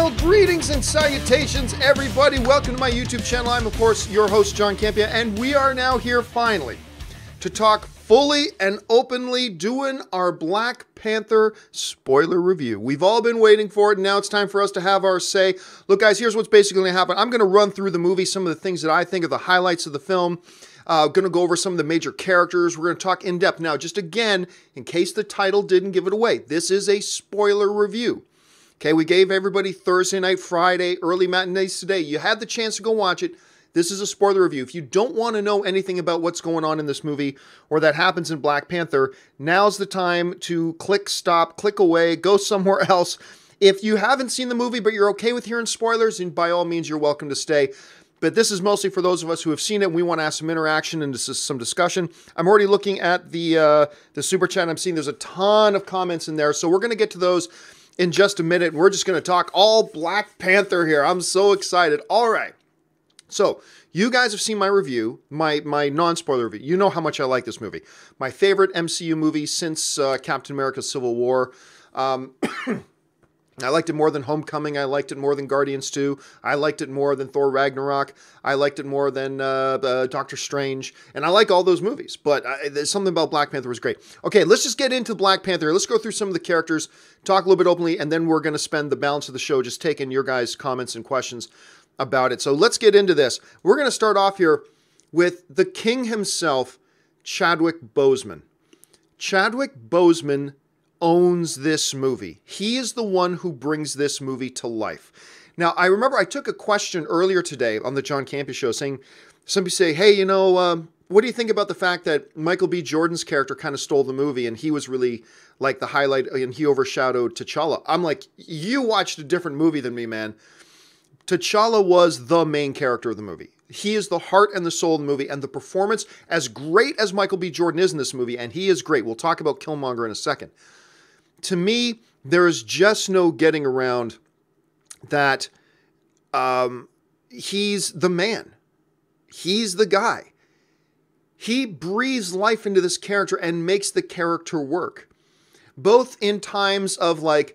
Well, greetings and salutations, everybody. Welcome to my YouTube channel. I'm, of course, your host, John Campea, and we are now here finally to talk fully and openly doing our Black Panther spoiler review. We've all been waiting for it, and now it's time for us to have our say. Look, guys, here's what's basically going to happen. I'm going to run through the movie, some of the things that I think are the highlights of the film. Going to go over some of the major characters. We're going to talk in depth. Now, just again, in case the title didn't give it away, this is a spoiler review. Okay, we gave everybody Thursday night, Friday, early matinees today. You had the chance to go watch it. This is a spoiler review. If you don't want to know anything about what's going on in this movie or that happens in Black Panther, now's the time to click stop, click away, go somewhere else. If you haven't seen the movie but you're okay with hearing spoilers, then by all means, you're welcome to stay. But this is mostly for those of us who have seen it. We want to have some interaction and some discussion. I'm already looking at the super chat. I'm seeing there's a ton of comments in there. So we're going to get to those in just a minute. We're just going to talk all Black Panther here. I'm so excited. All right. So you guys have seen my review, my non-spoiler review. You know how much I like this movie. My favorite MCU movie since Captain America Civil War. I liked it more than Homecoming. I liked it more than Guardians 2. I liked it more than Thor Ragnarok. I liked it more than Doctor Strange. And I like all those movies. But there's something about Black Panther was great. Okay, let's just get into Black Panther. Let's go through some of the characters, talk a little bit openly, and then we're going to spend the balance of the show just taking your guys' comments and questions about it. So let's get into this. We're going to start off here with the king himself, Chadwick Boseman. Chadwick Boseman owns this movie. He is the one who brings this movie to life. Now, I remember I took a question earlier today on the John Campea show saying, somebody say, hey, you know, what do you think about the fact that Michael B. Jordan's character kind of stole the movie and he was really like the highlight and he overshadowed T'Challa? I'm like, you watched a different movie than me, man. T'Challa was the main character of the movie. He is the heart and the soul of the movie, and the performance, as great as Michael B. Jordan is in this movie, and he is great. We'll talk about Killmonger in a second. To me, there is just no getting around that he's the man. He's the guy. He breathes life into this character and makes the character work. Both in times of like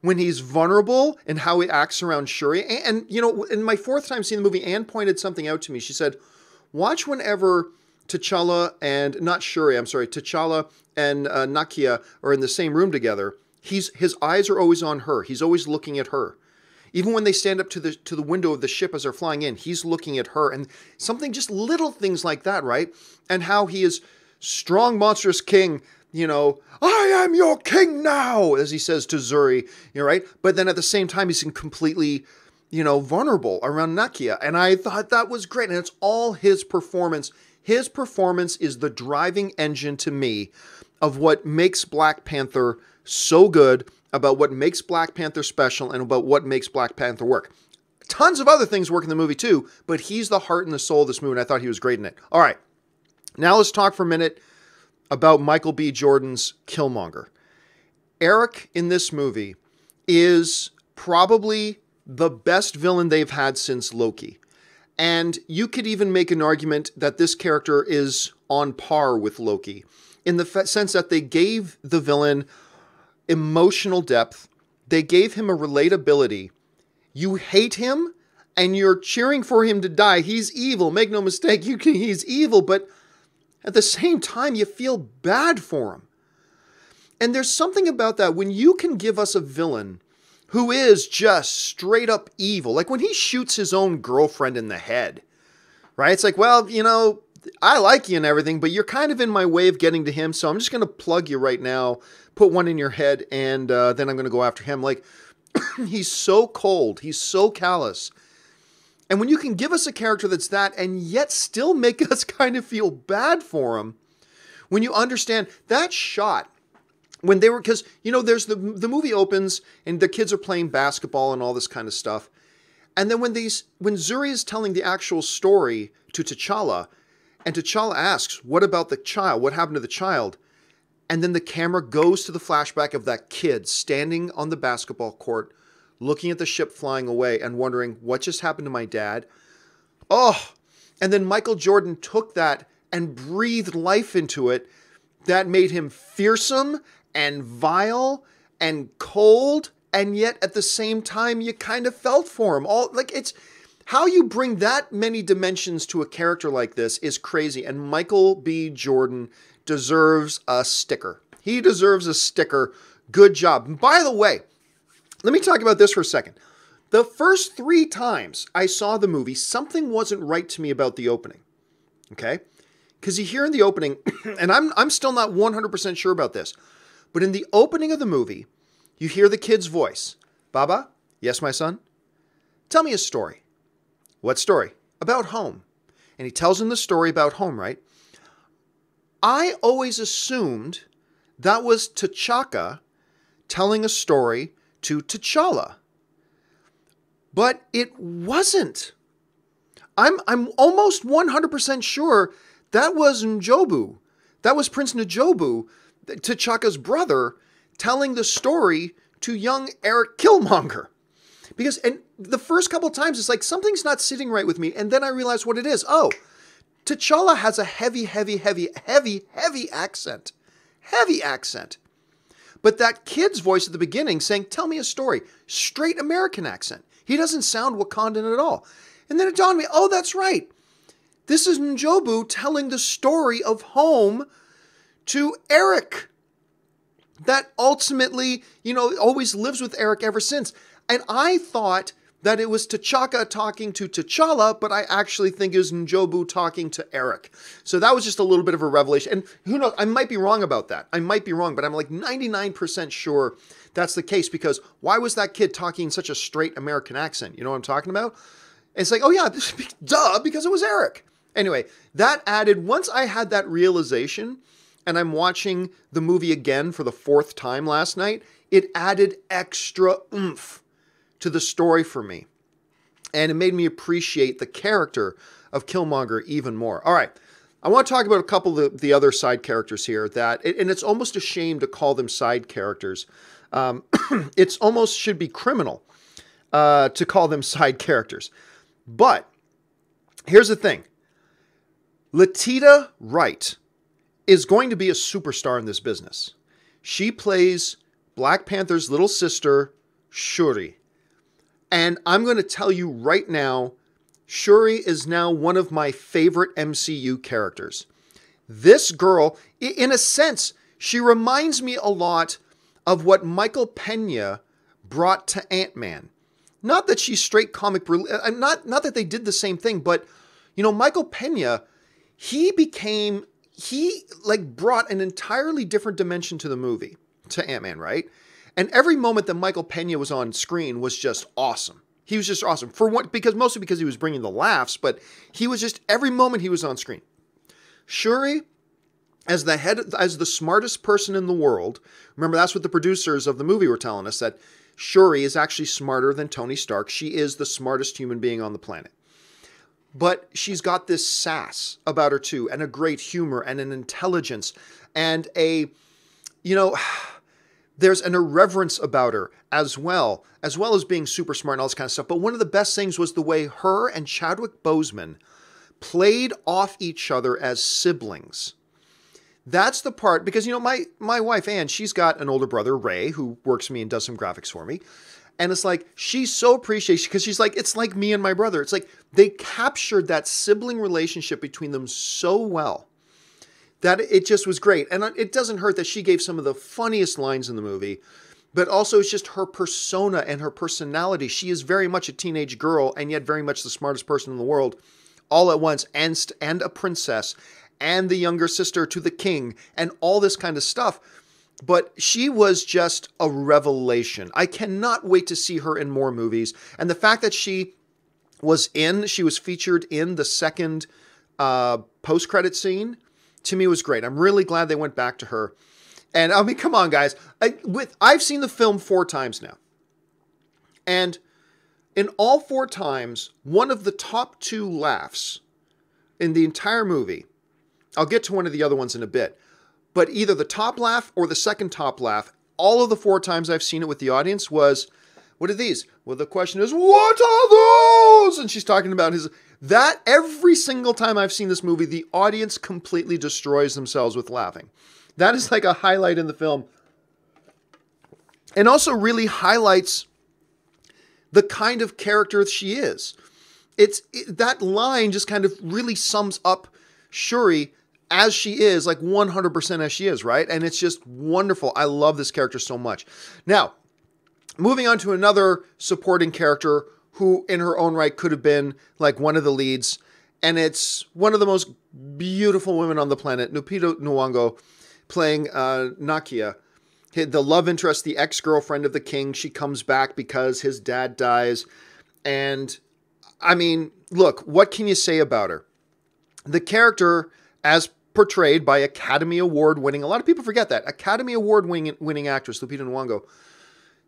when he's vulnerable and how he acts around Shuri. And you know, in my fourth time seeing the movie, Anne pointed something out to me. She said, watch whenever T'Challa and, not Shuri, I'm sorry, T'Challa and Nakia are in the same room together, his eyes are always on her. He's always looking at her. Even when they stand up to the window of the ship as they're flying in, he's looking at her. And something, just little things like that, right? And how he is strong, monstrous king, you know, I am your king now, as he says to Zuri, you know, right? But then at the same time, he's completely, you know, vulnerable around Nakia. And I thought that was great. And it's all his performance. His performance is the driving engine to me of what makes Black Panther so good, about what makes Black Panther special, and about what makes Black Panther work. Tons of other things work in the movie too, but he's the heart and the soul of this movie, and I thought he was great in it. All right, now let's talk for a minute about Michael B. Jordan's Killmonger. Eric in this movie is probably the best villain they've had since Loki. And you could even make an argument that this character is on par with Loki in the sense that they gave the villain emotional depth. They gave him a relatability. You hate him and you're cheering for him to die. He's evil. Make no mistake. He's evil, but at the same time, you feel bad for him. And there's something about that when you can give us a villain who is just straight up evil. Like when he shoots his own girlfriend in the head, right? It's like, well, you know, I like you and everything, but you're kind of in my way of getting to him. So I'm just going to plug you right now, put one in your head, and then I'm going to go after him. Like, he's so cold. He's so callous. And when you can give us a character that's that and yet still make us kind of feel bad for him, when you understand that shot, when they were, because, you know, there's the movie opens and the kids are playing basketball and all this kind of stuff. And then when Zuri is telling the actual story to T'Challa, and T'Challa asks, what about the child? What happened to the child? And then the camera goes to the flashback of that kid standing on the basketball court, looking at the ship flying away and wondering, what just happened to my dad? Oh, and then Michael Jordan took that and breathed life into it. That made him fearsome and vile and cold and yet at the same time you kind of felt for him. All like, it's how you bring that many dimensions to a character like this is crazy. And Michael B. Jordan deserves a sticker. He deserves a sticker. Good job. And by the way, let me talk about this for a second. The first 3 times I saw the movie, something wasn't right to me about the opening. Okay? Because you hear in the opening, and I'm still not 100% sure about this, but in the opening of the movie, you hear the kid's voice. Baba? Yes, my son? Tell me a story. What story? About home. And he tells him the story about home, right? I always assumed that was T'Chaka telling a story to T'Challa. But it wasn't. I'm almost 100% sure that was Njobu. That was Prince Njobu, T'Chaka's brother, telling the story to young Eric Killmonger. Because, and the first couple times, it's like, something's not sitting right with me. And then I realized what it is. Oh, T'Challa has a heavy accent. Heavy accent. But that kid's voice at the beginning saying, tell me a story. Straight American accent. He doesn't sound Wakandan at all. And then it dawned on me, oh, that's right. This is Njobu telling the story of home to Eric. That ultimately, always lives with Eric ever since. And I thought that it was T'Chaka talking to T'Challa, but I actually think it was Njobu talking to Eric. So that was just a little bit of a revelation. And who knows, I might be wrong about that. I might be wrong, but I'm like 99% sure that's the case, because why was that kid talking in such a straight American accent? You know what I'm talking about? And it's like, oh yeah, duh, because it was Eric. Anyway, that added, once I had that realization, and I'm watching the movie again for the 4th time last night, it added extra oomph to the story for me. And it made me appreciate the character of Killmonger even more. All right, I want to talk about a couple of the other side characters here that, and it's almost a shame to call them side characters. It's almost should be criminal to call them side characters. But here's the thing. Letitia Wright is going to be a superstar in this business. She plays Black Panther's little sister, Shuri. And I'm going to tell you right now, Shuri is now one of my favorite MCU characters. This girl, in a sense, she reminds me a lot of what Michael Pena brought to Ant-Man. Not that she's straight comic, not that they did the same thing, but, Michael Pena, he brought an entirely different dimension to the movie, to Ant-Man, right? And every moment that Michael Pena was on screen was just awesome. He was just awesome. Mostly because he was bringing the laughs, but he was just, every moment he was on screen. Shuri, as the smartest person in the world, remember that's what the producers of the movie were telling us, that Shuri is actually smarter than Tony Stark. She is the smartest human being on the planet. But she's got this sass about her too, and a great humor, and an intelligence, and there's an irreverence about her as well as being super smart and all this kind of stuff. But one of the best things was the way her and Chadwick Boseman played off each other as siblings. That's the part, because, my wife, Ann, she's got an older brother, Ray, who works for me and does some graphics for me. And it's like, she's so appreciative, because she's like, it's like me and my brother. It's like they captured that sibling relationship between them so well that it just was great. And it doesn't hurt that she gave some of the funniest lines in the movie, but also it's just her persona and her personality. She is very much a teenage girl, and yet very much the smartest person in the world all at once, and a princess, and the younger sister to the king, and all this kind of stuff. But she was just a revelation. I cannot wait to see her in more movies. And the fact that she was featured in the second post-credit scene, to me was great. I'm really glad they went back to her. And I mean, come on, guys. I've seen the film 4 times now. And in all 4 times, one of the top 2 laughs in the entire movie, I'll get to one of the other ones in a bit, but either the top laugh or the second top laugh, all of the 4 times I've seen it with the audience was, what are these? Well, the question is, what are those? And she's talking about that every single time I've seen this movie, the audience completely destroys themselves with laughing. That is like a highlight in the film. and also really highlights the kind of character she is. That line just kind of really sums up Shuri as she is, like 100% as she is, right? And it's just wonderful. I love this character so much. Now, moving on to another supporting character who in her own right could have been like one of the leads, and it's one of the most beautiful women on the planet, Lupita Nyong'o, playing Nakia, the love interest, the ex-girlfriend of the king. She comes back because his dad dies. And I mean, look, what can you say about her? The character, as portrayed by Academy Award winning, a lot of people forget that, Academy Award winning actress, Lupita Nyong'o,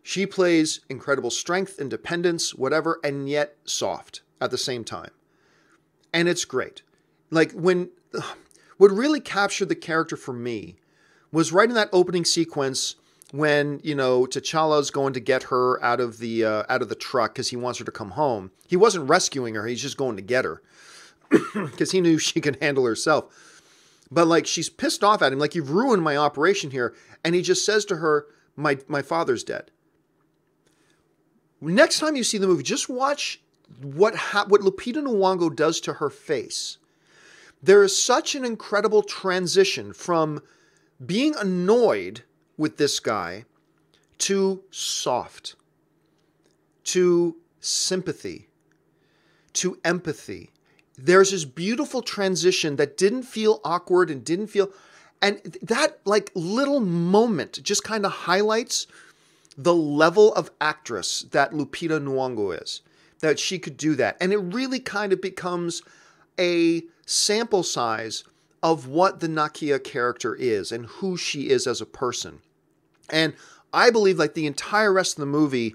she plays incredible strength, independence, whatever, and yet soft at the same time. And it's great. Like, what really captured the character for me was right in that opening sequence when, you know, T'Challa's going to get her out of the truck because he wants her to come home. He wasn't rescuing her. He's just going to get her because he knew she could handle herself. But like, she's pissed off at him. Like, you've ruined my operation here. And he just says to her, my father's dead. Next time you see the movie, just watch what Lupita Nyong'o does to her face. There is such an incredible transition from being annoyed with this guy to soft, to sympathy, to empathy. There's this beautiful transition that didn't feel awkward and and that like little moment just kind of highlights the level of actress that Lupita Nyong'o is, that she could do that. And it really kind of becomes a sample size of what the Nakia character is and who she is as a person. And I believe like the entire rest of the movie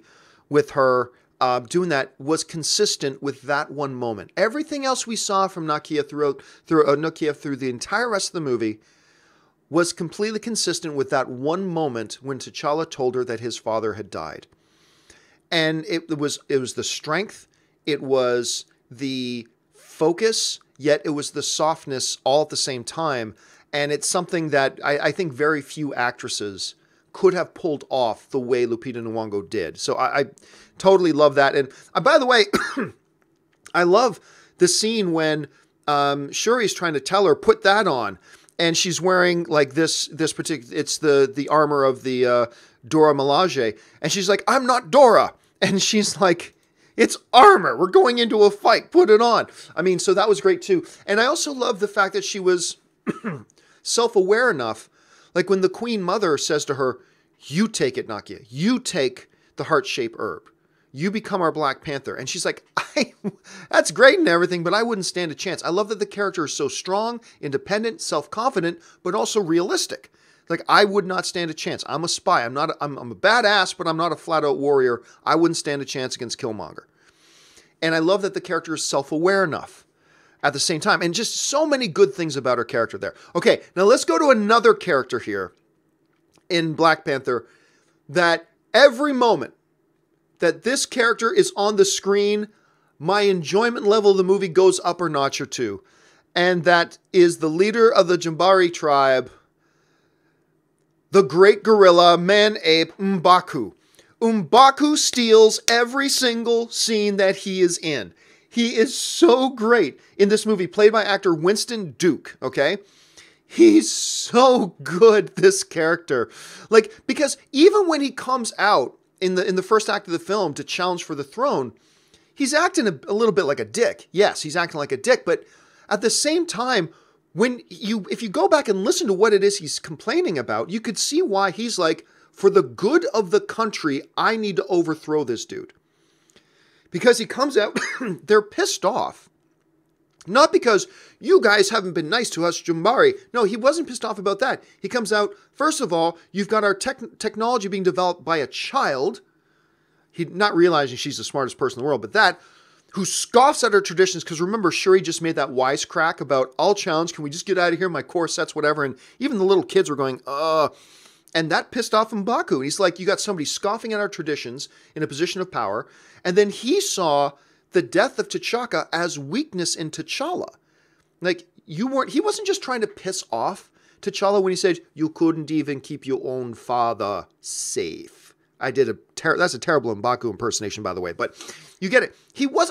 with her doing that was consistent with that one moment. Everything else we saw from Nakia through the entire rest of the movie was completely consistent with that one moment when T'Challa told her that his father had died. And it was the strength, it was the focus, yet it was the softness all at the same time. And it's something that I think very few actresses could have pulled off the way Lupita Nyong'o did. So I totally love that. And by the way, I love the scene when Shuri's trying to tell her, put that on. And she's wearing like this particular, it's the armor of the Dora Milaje. And she's like, I'm not Dora. And she's like, it's armor. We're going into a fight. Put it on. I mean, so that was great too. And I also love the fact that she was self-aware enough. Like when the Queen Mother says to her, you take it, Nakia. You take the heart-shaped herb. You become our Black Panther. And she's like, that's great and everything, but I wouldn't stand a chance. I love that the character is so strong, independent, self-confident, but also realistic. Like, I would not stand a chance. I'm a spy. I'm a badass, but I'm not a flat-out warrior. I wouldn't stand a chance against Killmonger. And I love that the character is self-aware enough at the same time. And just so many good things about her character there. Okay, now let's go to another character here in Black Panther that every moment that this character is on the screen, my enjoyment level of the movie goes up a notch or two. And that is the leader of the Jambari tribe, the great gorilla, man-ape, M'Baku. M'Baku steals every single scene that he is in. He is so great in this movie, played by actor Winston Duke, okay? He's so good, this character. Like, because even when he comes out in the first act of the film to challenge for the throne, he's acting a little bit like a dick. Yes, he's acting like a dick, but at the same time, if you go back and listen to what it is he's complaining about, you could see why he's like, for the good of the country, I need to overthrow this dude. Because he comes out, they're pissed off. Not because you guys haven't been nice to us, Jambari. No, he wasn't pissed off about that. He comes out, first of all, you've got our technology being developed by a child. He not realizing she's the smartest person in the world, but that, who scoffs at our traditions, because remember, Shuri just made that wisecrack about, I'll challenge, can we just get out of here, my corsets, whatever, and even the little kids were going, and that pissed off M'Baku. And he's like, you got somebody scoffing at our traditions in a position of power, and then he saw the death of T'Chaka as weakness in T'Challa. Like, he wasn't just trying to piss off T'Challa when he said, you couldn't even keep your own father safe. That's a terrible M'Baku impersonation, by the way, but you get it.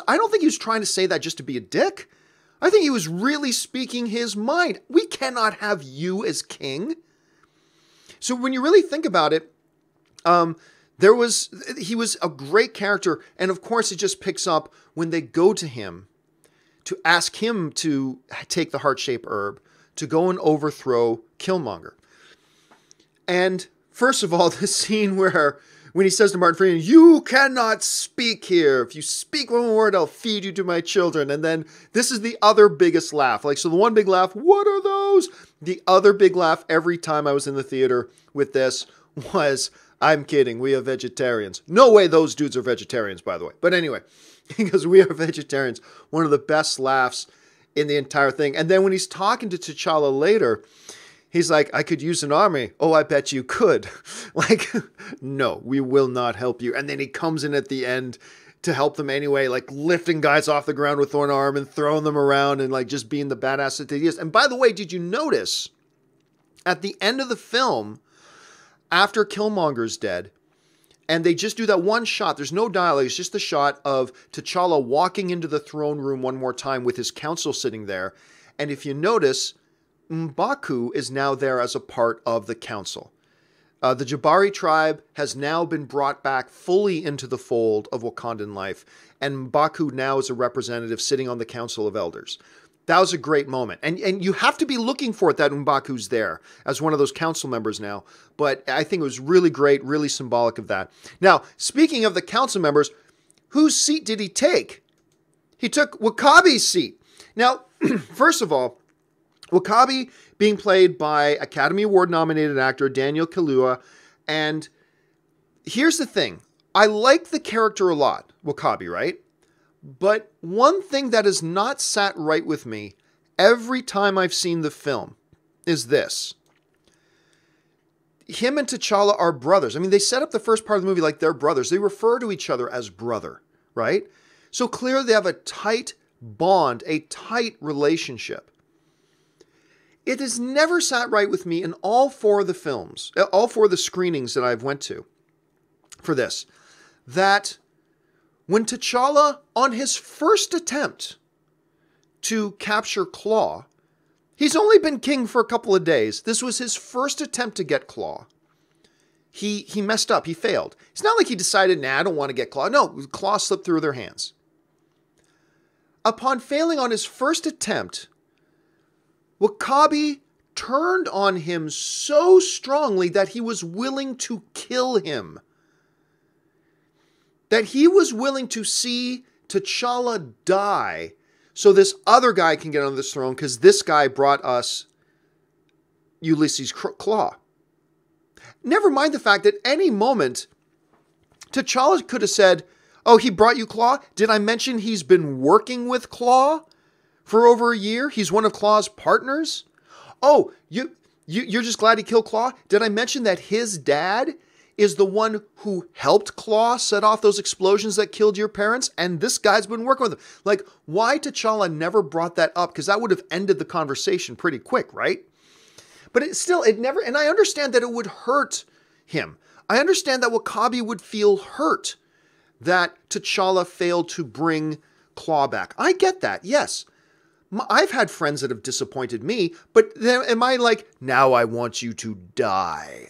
I don't think he was trying to say that just to be a dick. I think he was really speaking his mind. We cannot have you as king. So when you really think about it, he was a great character. And of course, it just picks up when they go to him to ask him to take the heart-shaped herb to go and overthrow Killmonger. And first of all, the scene when he says to Martin Freeman, "You cannot speak here. If you speak one word, I'll feed you to my children." And then this is the other biggest laugh. So the one big laugh, what are those? The other big laugh every time I was in the theater with this was, "I'm kidding, we are vegetarians." No way those dudes are vegetarians, by the way. But anyway, because we are vegetarians. One of the best laughs in the entire thing. And then when he's talking to T'Challa later, he's like, "I could use an army." "Oh, I bet you could." No, we will not help you. And then he comes in at the end to help them anyway, lifting guys off the ground with one arm and throwing them around and just being the badass that he is. And by the way, did you notice at the end of the film, after Killmonger's dead, and they just do that one shot, there's no dialogue, it's just the shot of T'Challa walking into the throne room one more time with his council sitting there. And if you notice, M'Baku is now there as a part of the council. The Jabari tribe has now been brought back fully into the fold of Wakandan life, and M'Baku now is a representative sitting on the Council of Elders. That was a great moment. And you have to be looking for it that M'Baku's there as one of those council members now. But I think it was really great, really symbolic of that. Now, speaking of the council members, whose seat did he take? He took W'Kabi's seat. Now, first of all, W'Kabi being played by Academy Award nominated actor Daniel Kaluuya. And here's the thing. I like the character a lot, W'Kabi, right? But one thing that has not sat right with me every time I've seen the film is this. Him and T'Challa are brothers. I mean, they set up the first part of the movie like they're brothers. They refer to each other as brother, right? So clearly they have a tight bond, a tight relationship. It has never sat right with me in all four of the films, all four of the screenings that I've went to for this, that when T'Challa, on his first attempt to capture Klaw, he's only been king for a couple of days. This was his first attempt to get Klaw. He messed up. He failed. It's not like he decided, "Nah, I don't want to get Klaw." No, Klaw slipped through their hands. Upon failing on his first attempt, W'Kabi turned on him so strongly that he was willing to kill him. That he was willing to see T'Challa die so this other guy can get on this throne, because this guy brought us Ulysses Klaw. Never mind the fact that any moment T'Challa could have said, "Oh, he brought you Klaw? Did I mention he's been working with Klaw for over a year? He's one of Klaw's partners. Oh, you're just glad he killed Klaw? Did I mention that his dad is the one who helped Klaw set off those explosions that killed your parents? And this guy's been working with him." Why T'Challa never brought that up? Because that would have ended the conversation pretty quick, right? But it never, and I understand that it would hurt him. I understand that W'Kabi would feel hurt that T'Challa failed to bring Klaw back. I get that, yes. I've had friends that have disappointed me, but then am I like, "Now I want you to die"?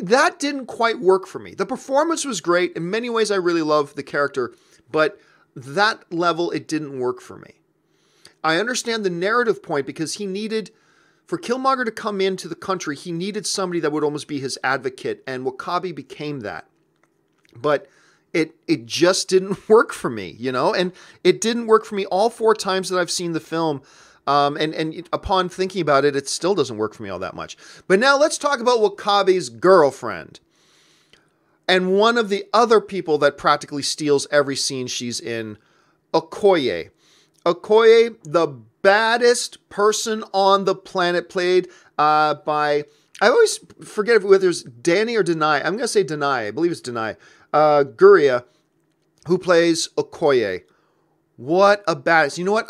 That didn't quite work for me. The performance was great. In many ways, I really love the character, but that level, it didn't work for me. I understand the narrative point, because for Killmonger to come into the country, he needed somebody that would almost be his advocate, and W'Kabi became that. But it just didn't work for me, and it didn't work for me all four times that I've seen the film. And upon thinking about it, it still doesn't work for me all that much. But now let's talk about W'Kabi's girlfriend. And one of the other people that practically steals every scene she's in, Okoye. Okoye, the baddest person on the planet, played by, I always forget whether it's Danny or Denai. I'm going to say Denai. I believe it's Denai. Guria, who plays Okoye. What a badass. You know what?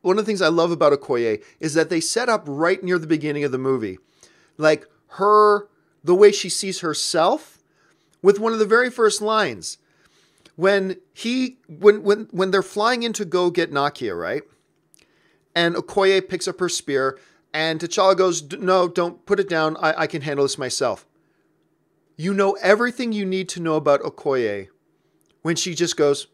One of the things I love about Okoye is that they set up right near the beginning of the movie, her the way she sees herself with one of the very first lines. When they're flying in to go get Nakia, right? And Okoye picks up her spear, and T'Challa goes, no, don't put it down. I can handle this myself. You know everything you need to know about Okoye when she just goes,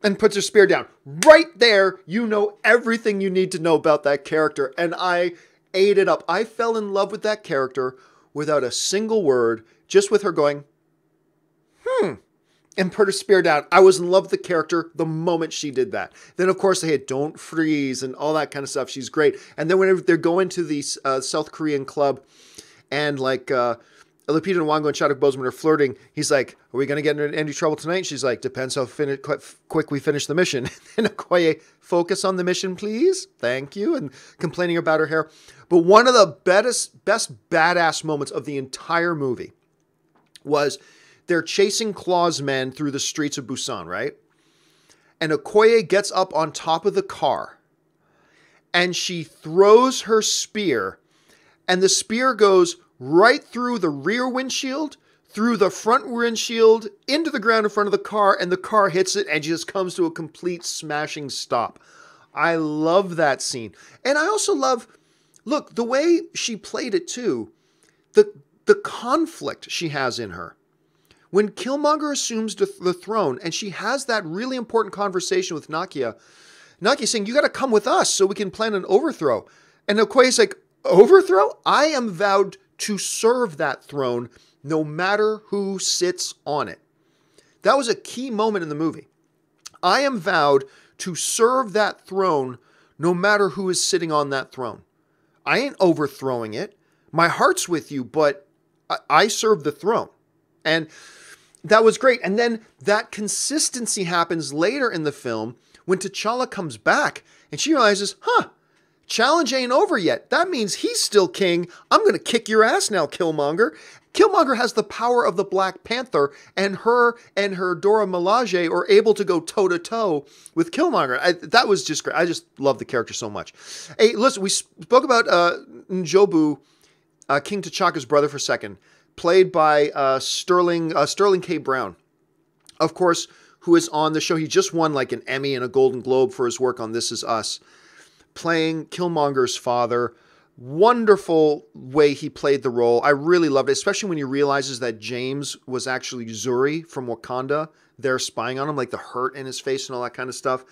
and puts her spear down. Right there, you know everything you need to know about that character. And I ate it up. I fell in love with that character without a single word, just with her going, and put her spear down. I was in love with the character the moment she did that. Then, of course, they had Don't Freeze and all that kind of stuff. She's great. And then whenever they're going to the South Korean club and like Lupita Nyong'o and Chadwick Boseman are flirting, he's like, are we going to get into any trouble tonight? And she's like, depends how quick we finish the mission. And Okoye, focus on the mission, please. Thank you. And complaining about her hair. But one of the best badass moments of the entire movie was they're chasing Klaw's men through the streets of Busan, right? And Okoye gets up on top of the car and she throws her spear, and the spear goes right through the rear windshield, through the front windshield, into the ground in front of the car, and the car hits it and just comes to a complete smashing stop. I love that scene. And I also love, look, the way she played it too, the conflict she has in her. When Killmonger assumes the throne and she has that really important conversation with Nakia, Nakia's saying, you got to come with us so we can plan an overthrow. And Okoye's like, overthrow? I am vowed to serve that throne no matter who sits on it. That was a key moment in the movie. I am vowed to serve that throne no matter who is sitting on that throne. I ain't overthrowing it. My heart's with you, but I serve the throne. And that was great. And then that consistency happens later in the film when T'Challa comes back and she realizes, challenge ain't over yet. That means he's still king. I'm going to kick your ass now, Killmonger. Killmonger has the power of the Black Panther, and her Dora Milaje are able to go toe-to-toe with Killmonger. That was just great. I just love the character so much. Hey, listen, we spoke about Njobu, King T'Chaka's brother, for a second, played by Sterling K. Brown, of course, who is on the show. He just won like an Emmy and a Golden Globe for his work on This Is Us, playing Killmonger's father. Wonderful way he played the role. I really loved it, especially when he realizes that James was actually Zuri from Wakanda. They're spying on him, like the hurt in his face and all that kind of stuff.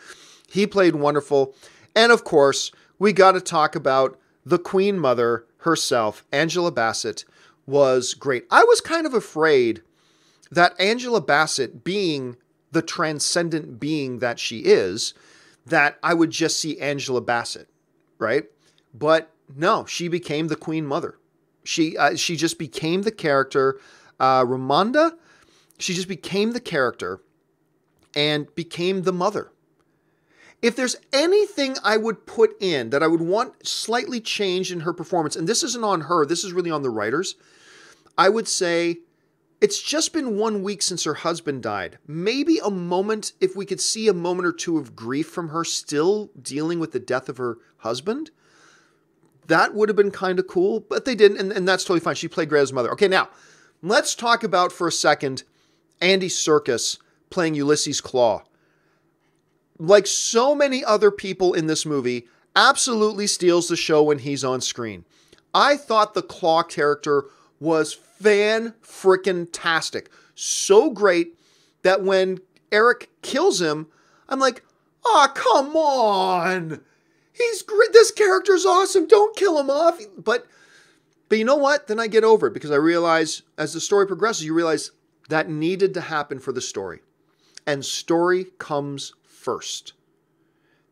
He played wonderful. And of course, we got to talk about the Queen Mother herself, Angela Bassett, was great. I was kind of afraid that Angela Bassett, being the transcendent being that she is, that I would just see Angela Bassett, right? But no, she became the Queen Mother. She just became the character, Ramonda. She just became the character and became the mother. If there's anything I would put in that I would want slightly changed in her performance, and this isn't on her, this is really on the writers, I would say it's just been 1 week since her husband died. Maybe a moment, if we could see a moment or two of grief from her still dealing with the death of her husband, that would have been kind of cool, but they didn't, and that's totally fine. She played great as a mother. Okay, now, let's talk about for a second Andy Serkis playing Ulysses Klaw. Like so many other people in this movie, absolutely steals the show when he's on screen. I thought the Klaw character was fan-frickin-tastic. So great that when Eric kills him, I'm like, come on! He's great. This character's awesome. Don't kill him off. But you know what? Then I get over it because I realize as the story progresses, you realize that needed to happen for the story. And story comes first.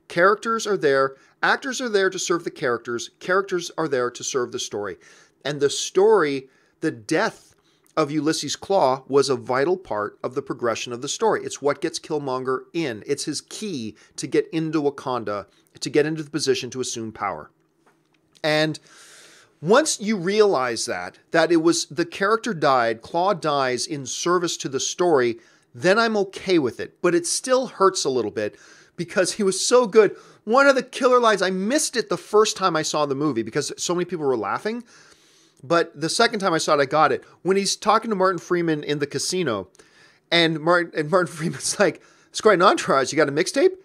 Characters are there. Actors are there to serve the characters. Characters are there to serve the story. And the story, the death of Ulysses Klaw, was a vital part of the progression of the story. It's what gets Killmonger in. It's his key to get into Wakanda, to get into the position to assume power. And once you realize that it was the character died, Klaw dies in service to the story, then I'm okay with it. But it still hurts a little bit because he was so good. One of the killer lines, I missed it the first time I saw the movie because so many people were laughing. But the second time I saw it, I got it. When he's talking to Martin Freeman in the casino, and Martin Freeman's like, "It's quite an entourage. You got a mixtape?"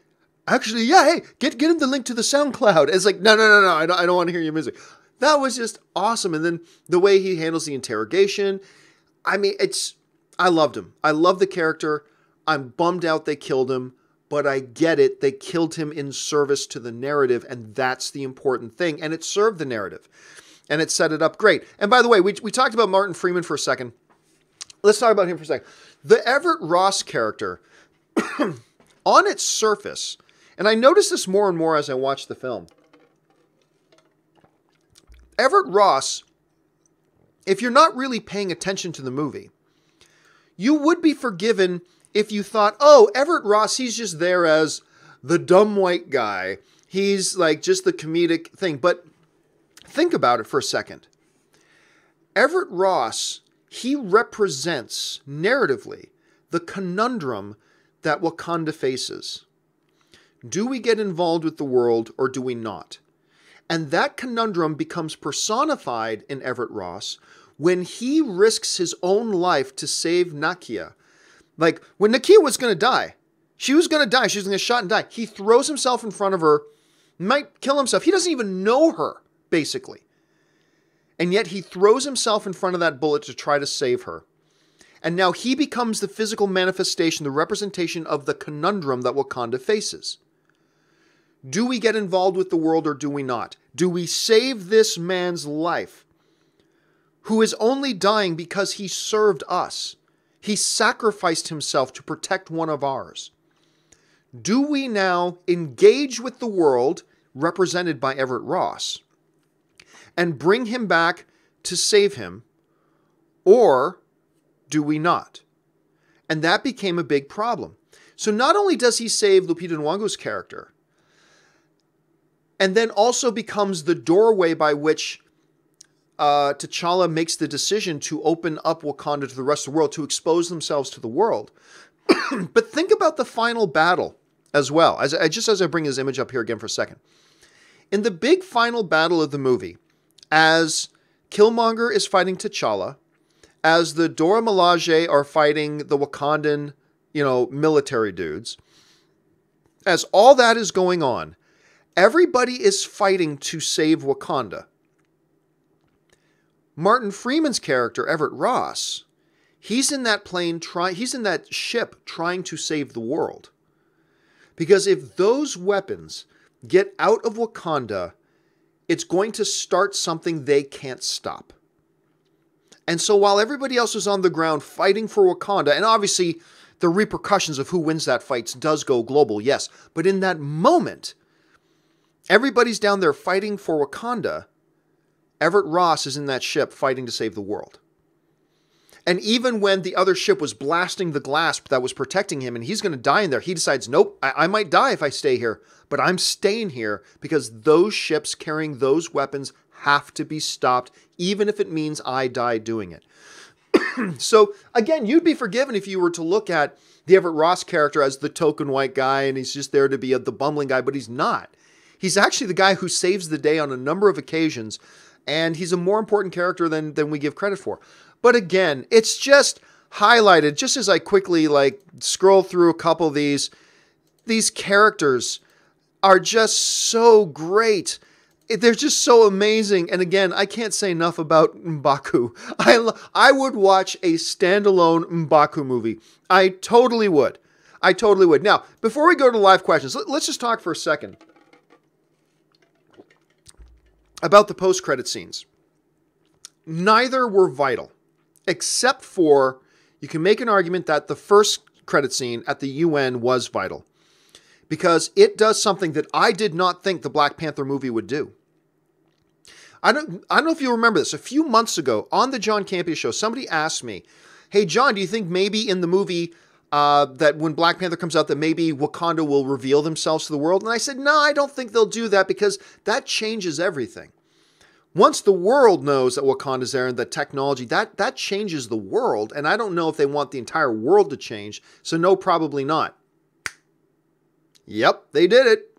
Actually, yeah. Hey, get him the link to the SoundCloud. It's like, no. I don't want to hear your music. That was just awesome. And then the way he handles the interrogation. I mean, I loved him. I love the character. I'm bummed out they killed him, but I get it. They killed him in service to the narrative, and that's the important thing. And it served the narrative, and it set it up great. And by the way, we talked about Martin Freeman for a second. Let's talk about him for a second. The Everett Ross character, on its surface, and I noticed this more and more as I watched the film, Everett Ross, if you're not really paying attention to the movie, you would be forgiven if you thought, oh, Everett Ross, he's just there as the dumb white guy. He's like just the comedic thing. But think about it for a second. Everett Ross, he represents narratively the conundrum that Wakanda faces. Do we get involved with the world or do we not? And that conundrum becomes personified in Everett Ross when he risks his own life to save Nakia. Like, when Nakia was going to die, she was going to die, she was going to get shot and die. He throws himself in front of her, might kill himself. He doesn't even know her, basically. And yet he throws himself in front of that bullet to try to save her. And now he becomes the physical manifestation, the representation of the conundrum that Wakanda faces. Do we get involved with the world or do we not? Do we save this man's life, who is only dying because he served us? He sacrificed himself to protect one of ours. Do we now engage with the world, represented by Everett Ross, and bring him back to save him, or do we not? And that became a big problem. So not only does he save Lupita Nyong'o's character, and then also becomes the doorway by which T'Challa makes the decision to open up Wakanda to the rest of the world, to expose themselves to the world. But think about the final battle as well, as I bring his image up here again for a second. In the big final battle of the movie, as Killmonger is fighting T'Challa, as the Dora Milaje are fighting the Wakandan, military dudes, as all that is going on, everybody is fighting to save Wakanda. Martin Freeman's character, Everett Ross, he's in that plane, he's in that ship trying to save the world. Because if those weapons get out of Wakanda, it's going to start something they can't stop. And so while everybody else is on the ground fighting for Wakanda, and obviously the repercussions of who wins that fight does go global, yes, but in that moment, everybody's down there fighting for Wakanda. Everett Ross is in that ship fighting to save the world. And even when the other ship was blasting the glass that was protecting him and he's going to die in there, he decides, nope, I might die if I stay here, but I'm staying here because those ships carrying those weapons have to be stopped, even if it means I die doing it. So, again, you'd be forgiven if you were to look at the Everett Ross character as the token white guy and he's just there to be the bumbling guy, but he's not. He's actually the guy who saves the day on a number of occasions, and he's a more important character than we give credit for. But again, it's just highlighted, just as I quickly scroll through a couple of these characters are just so great. They're just so amazing. And again, I can't say enough about M'Baku. I would watch a standalone M'Baku movie. I totally would. Now, before we go to live questions, let's just talk for a second about the post-credit scenes. Neither were vital, except for, you can make an argument that the first credit scene at the UN was vital, because it does something that I did not think the Black Panther movie would do. I don't know if you remember this. A few months ago on the John Campea show, somebody asked me, hey, John, do you think maybe in the movie that when Black Panther comes out that maybe Wakanda will reveal themselves to the world? And I said, no, I don't think they'll do that because that changes everything. Once the world knows that Wakanda's there and that technology, that changes the world. And I don't know if they want the entire world to change. So no, probably not. Yep, they did it.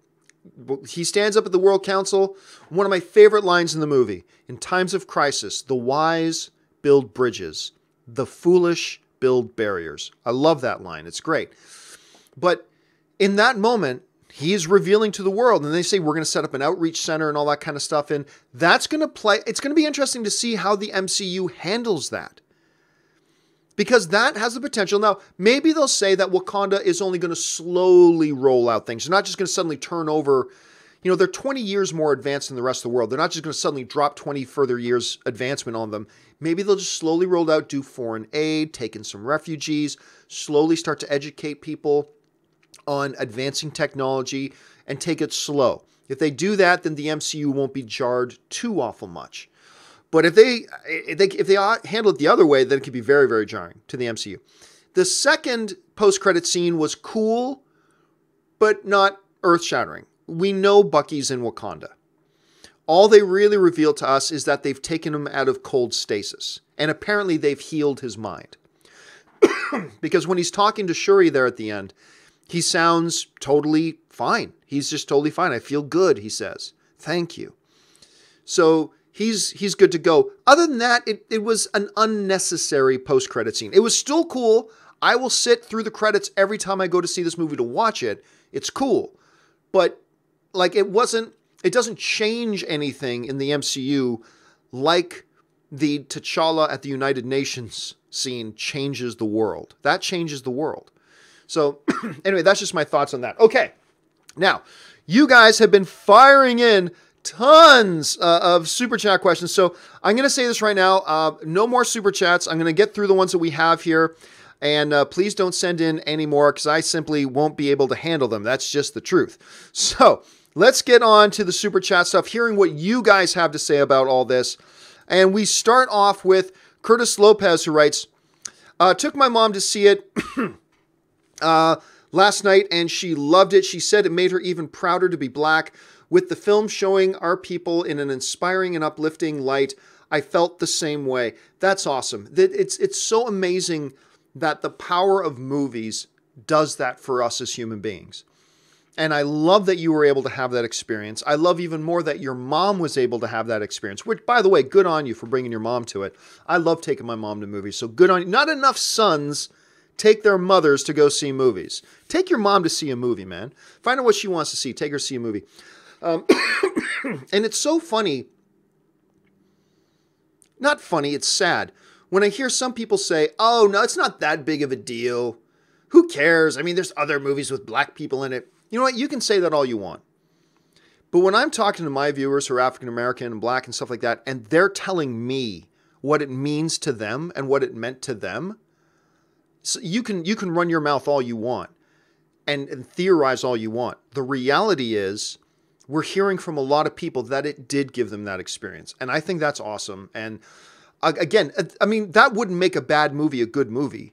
he stands up at the World Council. One of my favorite lines in the movie: in times of crisis, the wise build bridges, the foolish build barriers. I love that line. It's great. But in that moment, he is revealing to the world, and they say, we're going to set up an outreach center and all that kind of stuff. And that's going to play, it's going to be interesting to see how the MCU handles that. Because that has the potential. Now, maybe they'll say that Wakanda is only going to slowly roll out things. They're not just going to suddenly turn over, they're 20 years more advanced than the rest of the world. They're not just going to suddenly drop 20 further years advancement on them. Maybe they'll just slowly roll out, do foreign aid, take in some refugees, slowly start to educate people on advancing technology, and take it slow. If they do that, then the MCU won't be jarred too awful much. But if they handle it the other way, then it could be very, very jarring to the MCU. The second post-credit scene was cool, but not earth-shattering. We know Bucky's in Wakanda. All they really revealed to us is that they've taken him out of cold stasis. And apparently they've healed his mind. Because when he's talking to Shuri there at the end, he sounds totally fine. He's just totally fine. I feel good, he says. Thank you. So he's good to go. Other than that, it was an unnecessary post-credit scene. It was still cool. I will sit through the credits every time I go to see this movie to watch it. It's cool. But it doesn't change anything in the MCU like the T'Challa at the United Nations scene changes the world. That changes the world. So anyway, that's just my thoughts on that. Okay. Now, you guys have been firing in tons of super chat questions. So I'm going to say this right now. No more super chats. I'm going to get through the ones that we have here. And please don't send in any more because I simply won't be able to handle them. That's just the truth. So let's get on to the super chat stuff, hearing what you guys have to say about all this. And we start off with Curtis Lopez, who writes, took my mom to see it last night, and she loved it. She said it made her even prouder to be black. With the film showing our people in an inspiring and uplifting light, I felt the same way. That's awesome. It's so amazing that the power of movies does that for us as human beings. And I love that you were able to have that experience. I love even more that your mom was able to have that experience, which, by the way, good on you for bringing your mom to it. I love taking my mom to movies, so good on you. Not enough sons take their mothers to go see movies. Take your mom to see a movie, man. Find out what she wants to see. Take her to see a movie. And it's so funny. Not funny, it's sad. When I hear some people say, oh, no, it's not that big of a deal. Who cares? I mean, there's other movies with black people in it. You know what? You can say that all you want. But when I'm talking to my viewers who are African American and black and stuff like that, and they're telling me what it means to them and what it meant to them, so you can run your mouth all you want and theorize all you want. The reality is we're hearing from a lot of people that it did give them that experience. And I think that's awesome. And again, I mean, that wouldn't make a bad movie a good movie.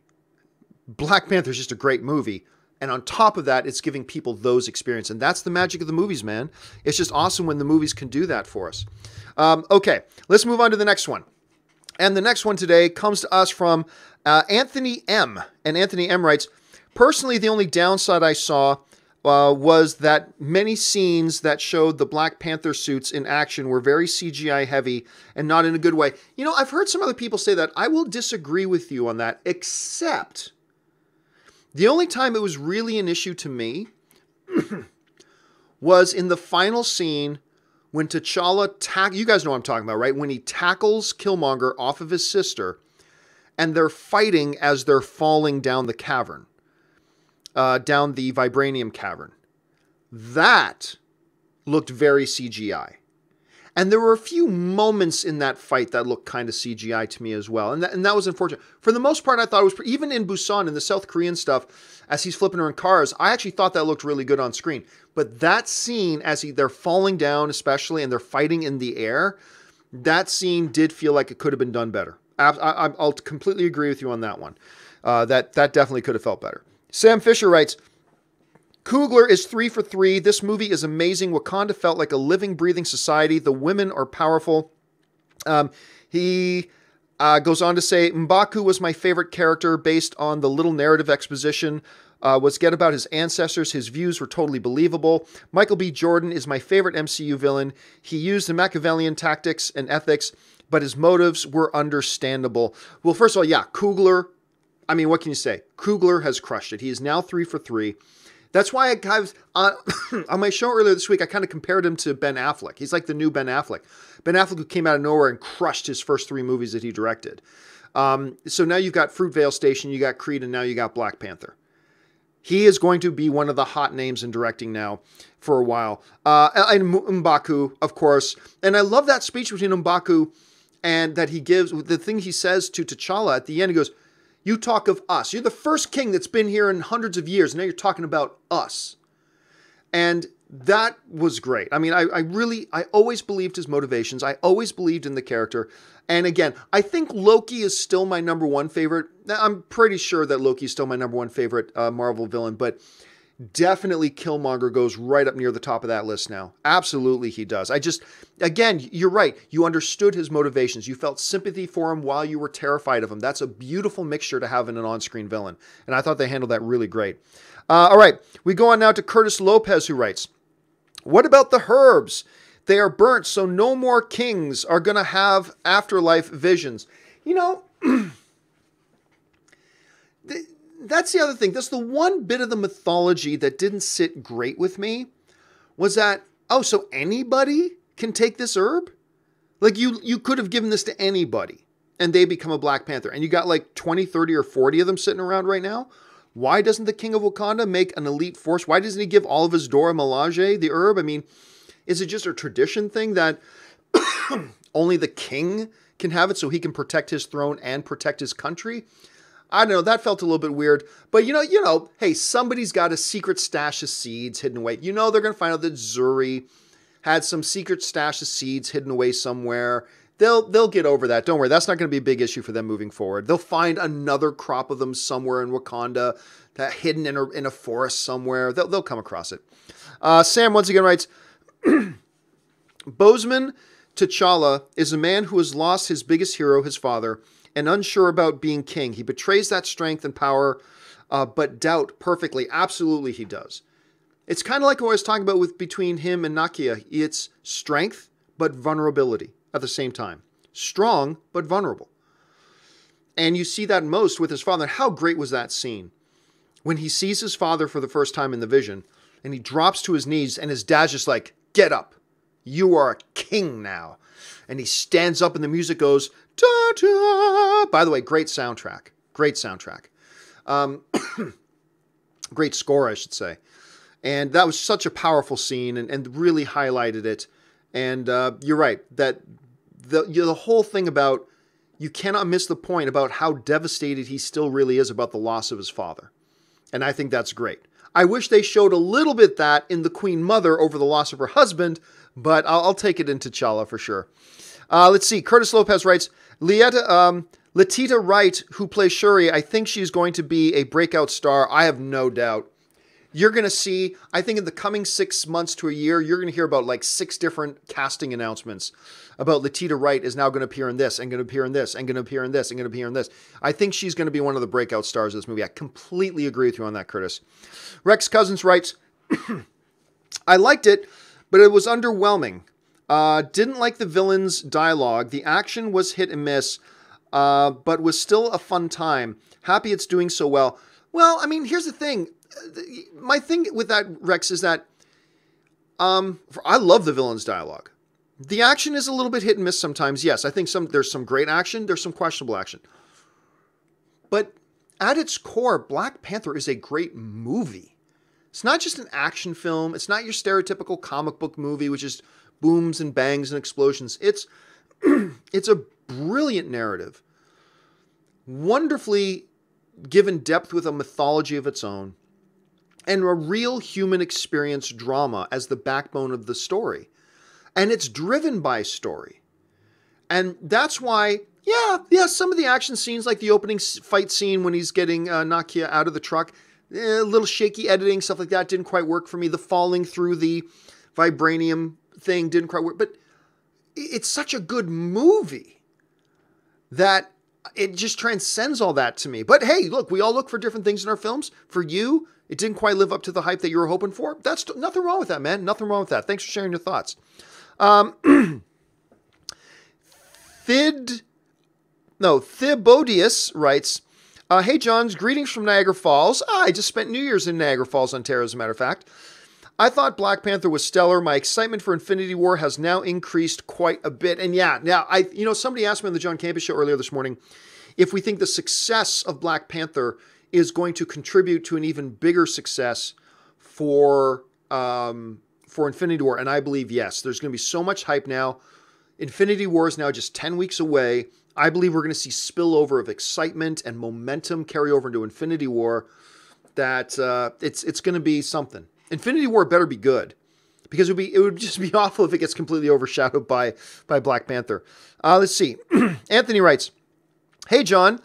Black Panther is just a great movie. And on top of that, it's giving people those experiences. And that's the magic of the movies, man. It's just awesome when the movies can do that for us. Okay, let's move on to the next one. And the next one today comes to us from Anthony M. And Anthony M. writes, personally, the only downside I saw was that many scenes that showed the Black Panther suits in action were very CGI heavy and not in a good way. You know, I've heard some other people say that. I will disagree with you on that, except the only time it was really an issue to me was in the final scene when T'Challa, you guys know what I'm talking about, right? When he tackles Killmonger off of his sister and they're fighting as they're falling down the cavern. Down the vibranium cavern. That looked very CGI. And there were a few moments in that fight that looked kind of CGI to me as well. And that was unfortunate. For the most part, I thought it was, even in Busan, in the South Korean stuff, as he's flipping around cars, I actually thought that looked really good on screen. But that scene, as they're falling down especially, and they're fighting in the air, that scene did feel like it could have been done better. I'll completely agree with you on that one. That definitely could have felt better. Sam Fisher writes, Coogler is 3 for 3. This movie is amazing. Wakanda felt like a living, breathing society. The women are powerful. He goes on to say, M'Baku was my favorite character based on the little narrative exposition was get about his ancestors. His views were totally believable. Michael B. Jordan is my favorite MCU villain. He used the Machiavellian tactics and ethics, but his motives were understandable. Well, first of all, yeah, Coogler. I mean, what can you say? Coogler has crushed it. He is now 3 for 3. That's why I kind of, on my show earlier this week, I kind of compared him to Ben Affleck. He's like the new Ben Affleck. Ben Affleck who came out of nowhere and crushed his first 3 movies that he directed. So now you've got Fruitvale Station, you got Creed, and now you got Black Panther. He is going to be one of the hot names in directing now for a while. And M'Baku, of course. And I love that speech between M'Baku and that he gives, the thing he says to T'Challa at the end, he goes, "You talk of us. You're the first king that's been here in hundreds of years. And now you're talking about us." And that was great. I mean, I always believed his motivations. I always believed in the character. And again, I think Loki is still my number 1 favorite. I'm pretty sure that Loki is still my number 1 favorite Marvel villain, but definitely Killmonger goes right up near the top of that list now. Absolutely he does. Again, you're right. You understood his motivations. You felt sympathy for him while you were terrified of him. That's a beautiful mixture to have in an on-screen villain. And I thought they handled that really great. All right, we go on now to Curtis Lopez, who writes, "What about the Herbs? They are burnt, so no more kings are going to have afterlife visions." You know, that's the other thing. That's the one bit of the mythology that didn't sit great with me, was that, oh, so anybody can take this herb? Like you could have given this to anybody and they become a Black Panther. And you got like 20, 30, or 40 of them sitting around right now. Why doesn't the King of Wakanda make an elite force? Why doesn't he give all of his Dora Milaje the herb? I mean, is it just a tradition thing that only the king can have it so he can protect his throne and protect his country? I don't know. That felt a little bit weird. But, you know, hey, somebody's got a secret stash of seeds hidden away. You know they're going to find out that Zuri had some secret stash of seeds hidden away somewhere. They'll get over that. Don't worry. That's not going to be a big issue for them moving forward. They'll find another crop of them somewhere in Wakanda, that hidden in a forest somewhere. They'll come across it. Sam once again writes, "Boseman T'Challa is a man who has lost his biggest hero, his father, and unsure about being king. He betrays that strength and power, but doubt perfectly." Absolutely he does. It's kind of like what I was talking about between him and Nakia. It's strength, but vulnerability at the same time. Strong, but vulnerable. And you see that most with his father. How great was that scene? When he sees his father for the first time in the vision, and he drops to his knees, and his dad's just like, "Get up. You are a king now." And he stands up and the music goes, da-da. By the way, great soundtrack. Great soundtrack. Great score, I should say. And that was such a powerful scene and really highlighted it. And you're right, that the whole thing about, you cannot miss the point about how devastated he still really is about the loss of his father. And I think that's great. I wish they showed a little bit that in the Queen Mother over the loss of her husband, but I'll take it in T'Challa for sure. Let's see. Curtis Lopez writes, Letita Wright, who plays Shuri, I think she's going to be a breakout star. I have no doubt. You're going to see, I think in the coming 6 months to a year, you're going to hear about like 6 different casting announcements about Letita Wright is now going to appear in this, and going to appear in this, and going to appear in this, and going to appear in this. I think she's going to be one of the breakout stars of this movie. I completely agree with you on that, Curtis. Rex Cousins writes, I liked it, but it was underwhelming. Didn't like the villain's dialogue. The action was hit and miss, but was still a fun time. Happy it's doing so well. Well, I mean, here's the thing. My thing with that, Rex, is that I love the villain's dialogue. The action is a little bit hit and miss sometimes. Yes, I think there's some great action. There's some questionable action. But at its core, Black Panther is a great movie. It's not just an action film. It's not your stereotypical comic book movie, which is booms and bangs and explosions. It's a brilliant narrative. Wonderfully given depth with a mythology of its own. And a real human experience drama as the backbone of the story. And it's driven by story. And that's why, yeah, some of the action scenes, like the opening fight scene when he's getting Nakia out of the truck, a little shaky editing, stuff like that didn't quite work for me. The falling through the vibranium thing didn't quite work. But it's such a good movie that it just transcends all that to me. But hey, look, we all look for different things in our films. For you, It didn't quite live up to the hype that you were hoping for. That's nothing wrong with that, man. Nothing wrong with that. Thanks for sharing your thoughts. Thibodius writes, hey, Johns, greetings from Niagara Falls. I just spent New Year's in Niagara Falls, Ontario, as a matter of fact. I thought Black Panther was stellar. My excitement for Infinity War has now increased quite a bit. And yeah, now, somebody asked me on the John Campea show earlier this morning if we think the success of Black Panther is going to contribute to an even bigger success for Infinity War. And I believe yes. There's going to be so much hype now. Infinity War is now just 10 weeks away. I believe we're going to see spillover of excitement and momentum carry over into Infinity War that it's going to be something. Infinity War better be good, because it would just be awful if it gets completely overshadowed by Black Panther. Let's see. Anthony writes, hey, John.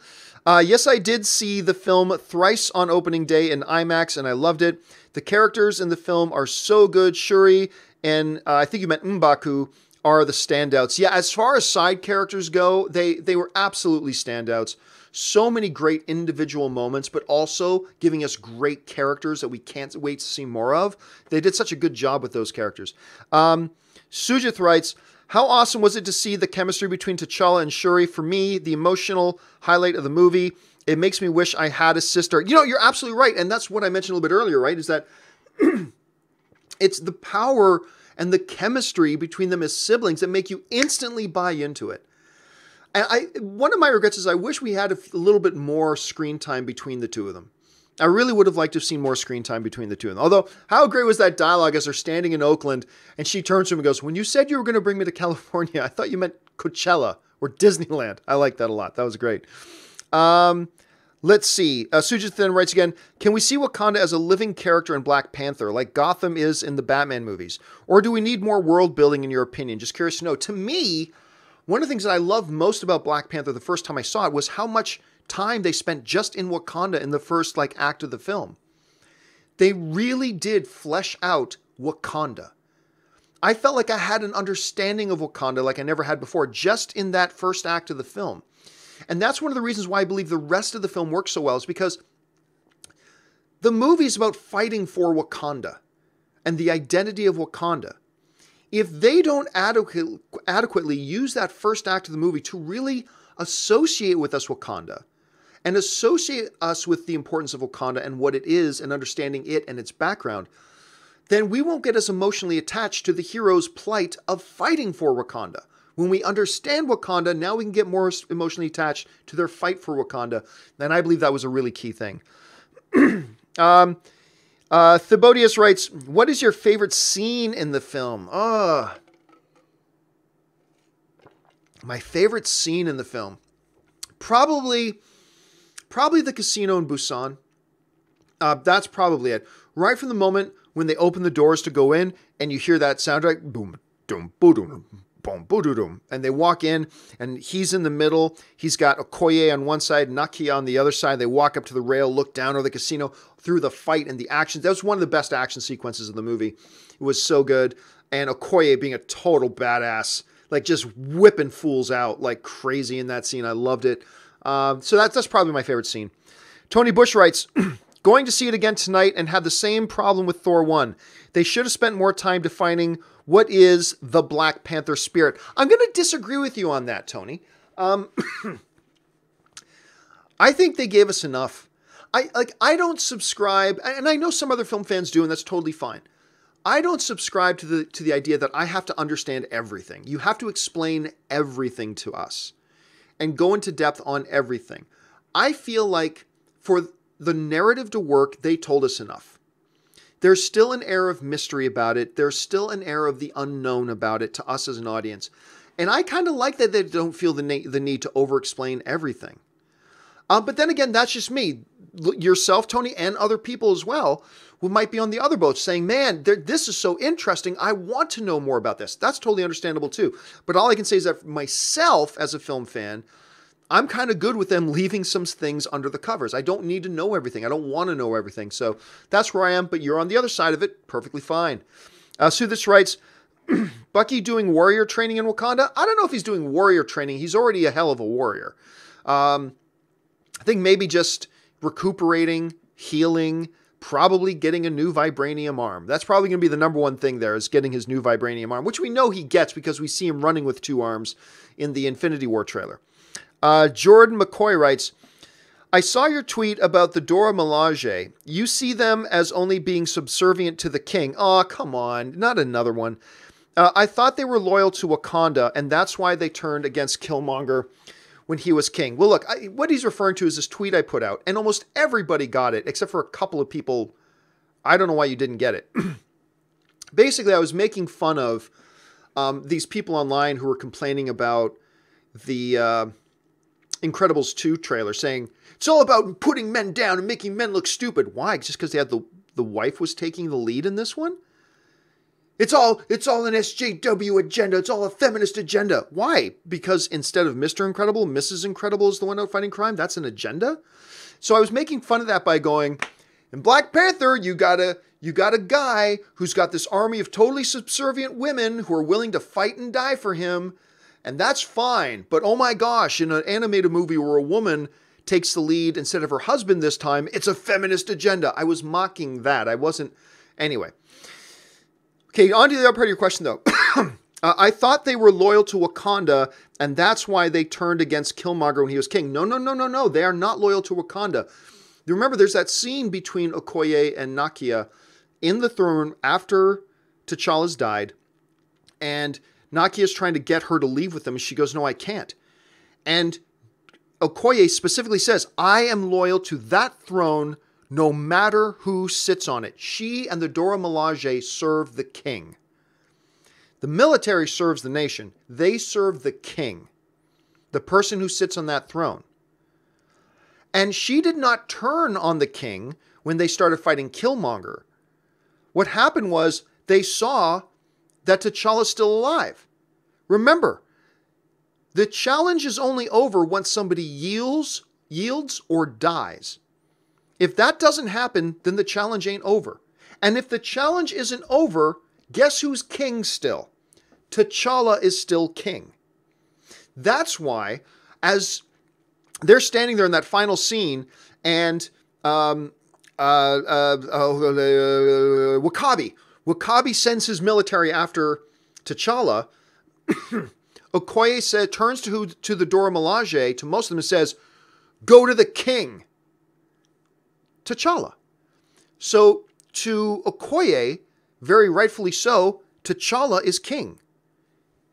Yes, I did see the film thrice on opening day in IMAX, and I loved it. The characters in the film are so good. Shuri and I think you meant M'Baku are the standouts. Yeah, as far as side characters go, they were absolutely standouts. So many great individual moments, but also giving us great characters that we can't wait to see more of. They did such a good job with those characters. Sujith writes, how awesome was it to see the chemistry between T'Challa and Shuri? For me, the emotional highlight of the movie. It makes me wish I had a sister. You're absolutely right. And that's what I mentioned a little bit earlier, right? Is that it's the power and the chemistry between them as siblings that make you instantly buy into it. And one of my regrets is I wish we had a little bit more screen time between the two of them. I really would have liked to have seen more screen time between the two of them. Although, how great was that dialogue as they're standing in Oakland and she turns to him and goes, when you said you were going to bring me to California, I thought you meant Coachella or Disneyland. I like that a lot. That was great. Let's see. Sujit then writes again, can we see Wakanda as a living character in Black Panther, like Gotham is in the Batman movies? Or do we need more world building in your opinion? Just curious to know. To me, one of the things that I loved most about Black Panther the first time I saw it was how much time they spent just in Wakanda in the first act of the film. They really did flesh out Wakanda. I felt like I had an understanding of Wakanda like I never had before, just in that first act of the film. And that's one of the reasons why I believe the rest of the film works so well, is because the movie is about fighting for Wakanda and the identity of Wakanda. If they don't adequately use that first act of the movie to really associate with us Wakanda and associate us with the importance of Wakanda and what it is and understanding it and its background, then we won't get as emotionally attached to the hero's plight of fighting for Wakanda. When we understand Wakanda, now we can get more emotionally attached to their fight for Wakanda. And I believe that was a really key thing. Thibodius writes, what is your favorite scene in the film? My favorite scene in the film. Probably the casino in Busan. That's probably it. Right from the moment when they open the doors to go in and you hear that soundtrack, boom, boom, boom, boom, boom, and they walk in and he's in the middle. He's got Okoye on one side, Nakia on the other side. They walk up to the rail, look down over the casino through the fight and the action. That was one of the best action sequences of the movie. It was so good. And Okoye being a total badass, just whipping fools out like crazy in that scene. I loved it. So that's probably my favorite scene. Tony Bush writes, going to see it again tonight and had the same problem with Thor 1. They should have spent more time defining what is the Black Panther spirit. I'm going to disagree with you on that, Tony. I think they gave us enough. I don't subscribe, and I know some other film fans do, and that's totally fine. I don't subscribe to the idea that I have to understand everything. You have to explain everything to us and go into depth on everything. I feel like for the narrative to work, they told us enough. There's still an air of mystery about it. There's still an air of the unknown about it to us as an audience. And I kind of like that they don't feel the need to over-explain everything. But then again, that's just me. Yourself, Tony, and other people as well who might be on the other boat saying, man, this is so interesting. I want to know more about this. That's totally understandable too. But all I can say is that myself as a film fan, I'm kind of good with them leaving some things under the covers. I don't need to know everything. I don't want to know everything. So that's where I am, but you're on the other side of it. Perfectly fine. Sudhis writes, Bucky doing warrior training in Wakanda? I don't know if he's doing warrior training. He's already a hell of a warrior. I think maybe just recuperating, healing, probably getting a new vibranium arm. That's probably going to be the number one thing there, is getting his new vibranium arm, which we know he gets because we see him running with 2 arms in the Infinity War trailer. Jordan McCoy writes, I saw your tweet about the Dora Milaje. You see them as only being subservient to the king. Oh, come on. Not another one. I thought they were loyal to Wakanda, and that's why they turned against Killmonger when he was king. Well, look, what he's referring to is this tweet I put out, and almost everybody got it, except for a couple of people. I don't know why you didn't get it. Basically, I was making fun of these people online who were complaining about the Incredibles 2 trailer, saying, it's all about putting men down and making men look stupid. Why? Just because they had the wife was taking the lead in this one? It's all an SJW agenda. It's all a feminist agenda. Why? Because instead of Mr. Incredible, Mrs. Incredible is the one out fighting crime. That's an agenda. So I was making fun of that by going, in Black Panther, you got a guy who's got this army of totally subservient women who are willing to fight and die for him, and that's fine. But oh my gosh, in an animated movie where a woman takes the lead instead of her husband this time, it's a feminist agenda. I was mocking that. I wasn't. Anyway. Okay, on to the other part of your question, though. I thought they were loyal to Wakanda, and that's why they turned against Killmonger when he was king. No. They are not loyal to Wakanda. You remember, there's that scene between Okoye and Nakia in the throne room after T'Challa's died, and Nakia's trying to get her to leave with them, and she goes, no, I can't. And Okoye specifically says, I am loyal to that throne no matter who sits on it. She and the Dora Milaje serve the king. The military serves the nation. They serve the king, the person who sits on that throne. And she did not turn on the king when they started fighting Killmonger. What happened was they saw that T'Challa's still alive. Remember, the challenge is only over once somebody yields or dies. If that doesn't happen, then the challenge ain't over. And if the challenge isn't over, guess who's king still? T'Challa is still king. That's why, as they're standing there in that final scene, and Wakabi sends his military after T'Challa. Okoye turns to the Dora Milaje, to most of them, and says, go to the king. T'Challa. So to Okoye, very rightfully so, T'Challa is king.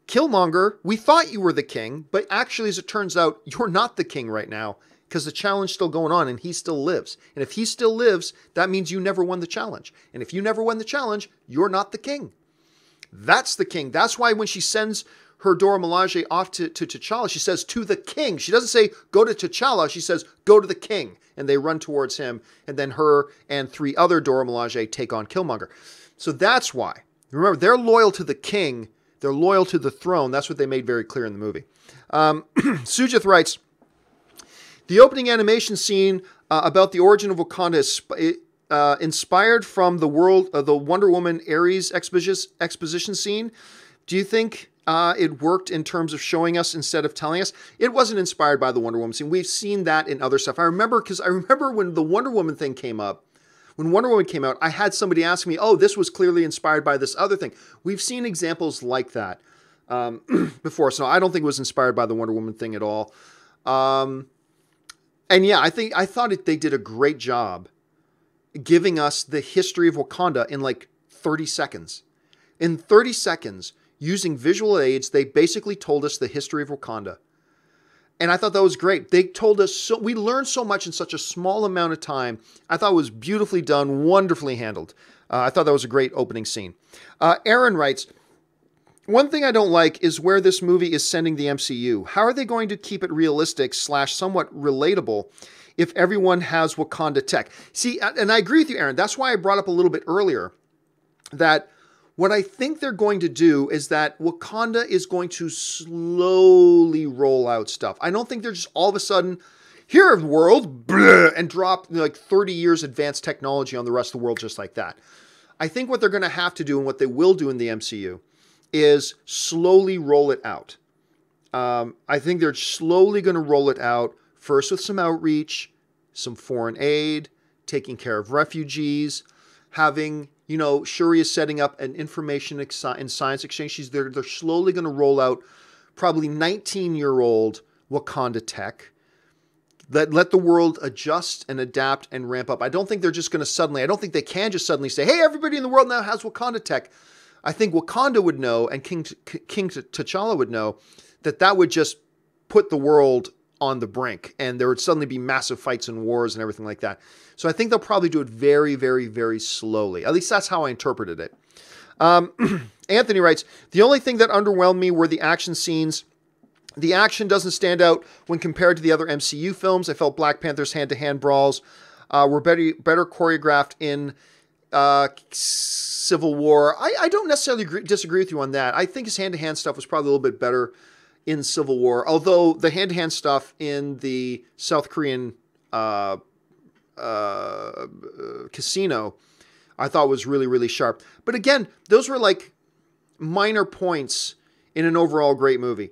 Killmonger, we thought you were the king, but actually, as it turns out, you're not the king right now, because the challenge is still going on and he still lives. And if he still lives, that means you never won the challenge. And if you never won the challenge, you're not the king. That's the king. That's why when she sends her Dora Milaje off to T'Challa, she says, to the king. She doesn't say, go to T'Challa. She says, go to the king. And they run towards him. And then her and 3 other Dora Milaje take on Killmonger. So that's why. Remember, they're loyal to the king. They're loyal to the throne. That's what they made very clear in the movie. Sujith writes, the opening animation scene about the origin of Wakanda is inspired from the Wonder Woman Ares exposition scene. Do you think it worked in terms of showing us instead of telling us? It wasn't inspired by the Wonder Woman scene. We've seen that in other stuff. I remember when the Wonder Woman thing came up. When Wonder Woman came out, I had somebody ask me, oh, this was clearly inspired by this other thing. We've seen examples like that before. So I don't think it was inspired by the Wonder Woman thing at all. And yeah, I thought they did a great job giving us the history of Wakanda in like 30 seconds. In 30 seconds, using visual aids, they basically told us the history of Wakanda. And I thought that was great. They told us, we learned so much in such a small amount of time. I thought it was beautifully done, wonderfully handled. I thought that was a great opening scene. Aaron writes, one thing I don't like is where this movie is sending the MCU. How are they going to keep it realistic / somewhat relatable if everyone has Wakanda tech? See, and I agree with you, Aaron. That's why I brought up a little bit earlier that what I think they're going to do is that Wakanda is going to slowly roll out stuff. I don't think they're just all of a sudden, here world, and drop like 30 years advanced technology on the rest of the world just like that. I think what they're going to have to do and what they will do in the MCU is slowly roll it out. I think they're slowly going to roll it out, first with some outreach, some foreign aid, taking care of refugees, having, you know, Shuri is setting up an information and science exchange. They're slowly going to roll out probably 19-year-old Wakanda tech. Let the world adjust and adapt and ramp up. I don't think they're just going to suddenly, I don't think they can just suddenly say, hey, everybody in the world now has Wakanda tech. I think Wakanda would know, and King T'Challa would know, that would just put the world on the brink, and there would suddenly be massive fights and wars and everything like that. So I think they'll probably do it very, very, very slowly. At least that's how I interpreted it. Anthony writes, the only thing that underwhelmed me were the action scenes. The action doesn't stand out when compared to the other MCU films. I felt Black Panther's hand-to-hand brawls were better choreographed in Civil War. I don't necessarily disagree with you on that. I think his hand-to-hand stuff was probably a little bit better in Civil War, although the hand-to-hand stuff in the South Korean casino I thought was really, really sharp. But again, those were like minor points in an overall great movie.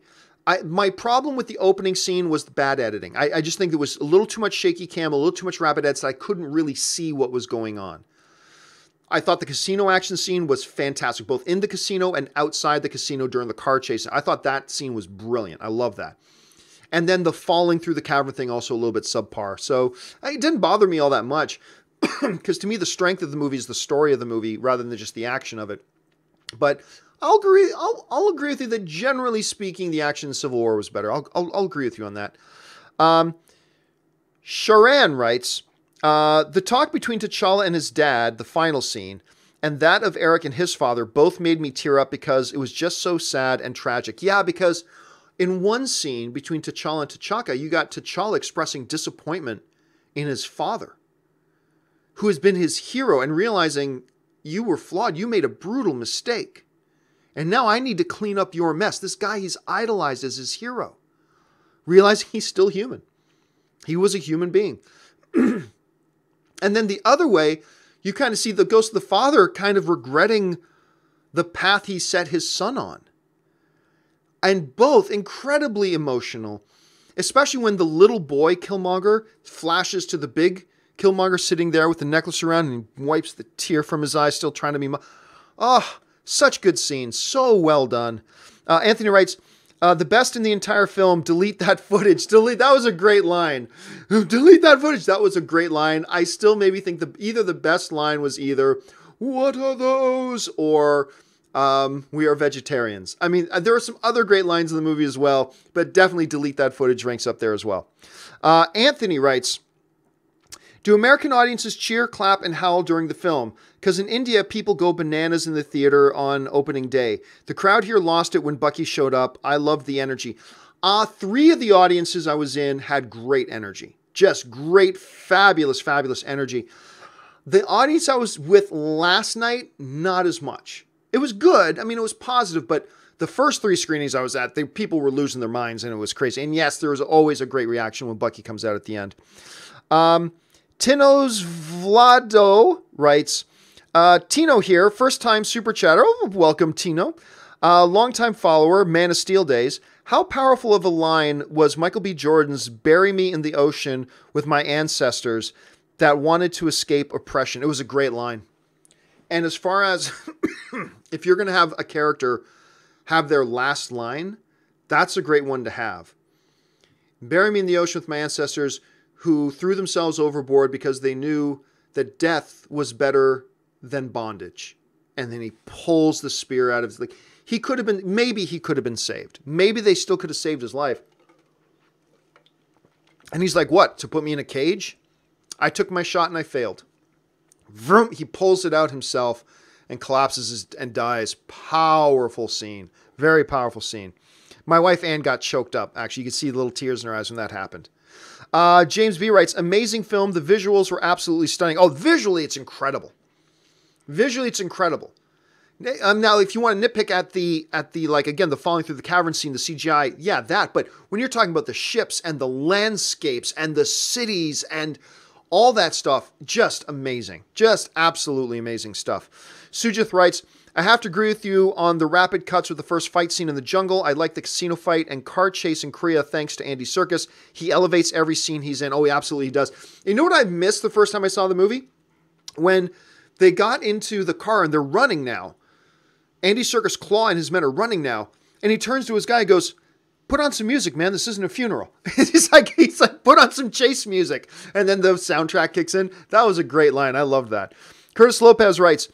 My problem with the opening scene was the bad editing. I just think there was a little too much shaky cam, a little too much rapid edits that I couldn't really see what was going on. I thought the casino action scene was fantastic, both in the casino and outside the casino during the car chase. I thought that scene was brilliant. I love that. And then the falling through the cavern thing, also a little bit subpar. So it didn't bother me all that much, because to me, the strength of the movie is the story of the movie rather than just the action of it. But I'll agree with you that generally speaking, the action in Civil War was better. I'll agree with you on that. Sharan writes, the talk between T'Challa and his dad, the final scene, and that of Eric and his father both made me tear up because it was just so sad and tragic. Yeah, because in one scene between T'Challa and T'Chaka, you got T'Challa expressing disappointment in his father, who has been his hero, and realizing you were flawed. You made a brutal mistake. And now I need to clean up your mess. This guy he's idolized as his hero. Realizing he's still human. He was a human being. And then the other way, you kind of see the ghost of the father kind of regretting the path he set his son on. And both incredibly emotional, especially when the little boy Killmonger flashes to the big Killmonger sitting there with the necklace around and wipes the tear from his eye, still trying to be... Oh, such good scenes. So well done. Anthony writes, the best in the entire film, delete that footage. That was a great line. Delete that footage. That was a great line. I still maybe think either the best line was either, what are those? Or we are vegetarians. I mean, there are some other great lines in the movie as well, but definitely delete that footage ranks up there as well. Anthony writes, do American audiences cheer, clap, and howl during the film? Because in India, people go bananas in the theater on opening day. The crowd here lost it when Bucky showed up. I loved the energy. 3 of the audiences I was in had great energy. Just great, fabulous, fabulous energy. The audience I was with last night, not as much. It was good. I mean, it was positive, but the first 3 screenings I was at, people were losing their minds, and it was crazy. And yes, there was always a great reaction when Bucky comes out at the end. Tinos Vlado writes, Tino here, first time super chatter. Oh, welcome, Tino. Longtime follower, Man of Steel days. How powerful of a line was Michael B. Jordan's bury me in the ocean with my ancestors that wanted to escape oppression? It was a great line. And as far as if you're going to have a character have their last line, that's a great one to have. Bury me in the ocean with my ancestors who threw themselves overboard because they knew that death was better than bondage. And then he pulls the spear out of his... maybe he could have been saved. Maybe they still could have saved his life. And he's like, what? To put me in a cage? I took my shot and I failed. Vroom, he pulls it out himself and collapses and dies. Powerful scene. Very powerful scene. My wife Ann got choked up. Actually, you could see the little tears in her eyes when that happened. James B. writes, amazing film. The visuals were absolutely stunning. Oh, visually, it's incredible. Visually, it's incredible. Now, if you want to nitpick at the like, again, the falling through the cavern scene, the CGI, yeah, that. But when you're talking about the ships and the landscapes and the cities and all that stuff, just amazing. Just absolutely amazing stuff. Sujith writes, I have to agree with you on the rapid cuts with the first fight scene in the jungle. I like the casino fight and car chase in Korea thanks to Andy Serkis. He elevates every scene he's in. Oh, he absolutely does. You know what I missed the first time I saw the movie? When they got into the car and they're running now. Andy Serkis, Klaw, and his men are running now. And he turns to his guy and goes, put on some music, man. This isn't a funeral. he's like, put on some chase music. And then the soundtrack kicks in. That was a great line. I loved that. Curtis Lopez writes,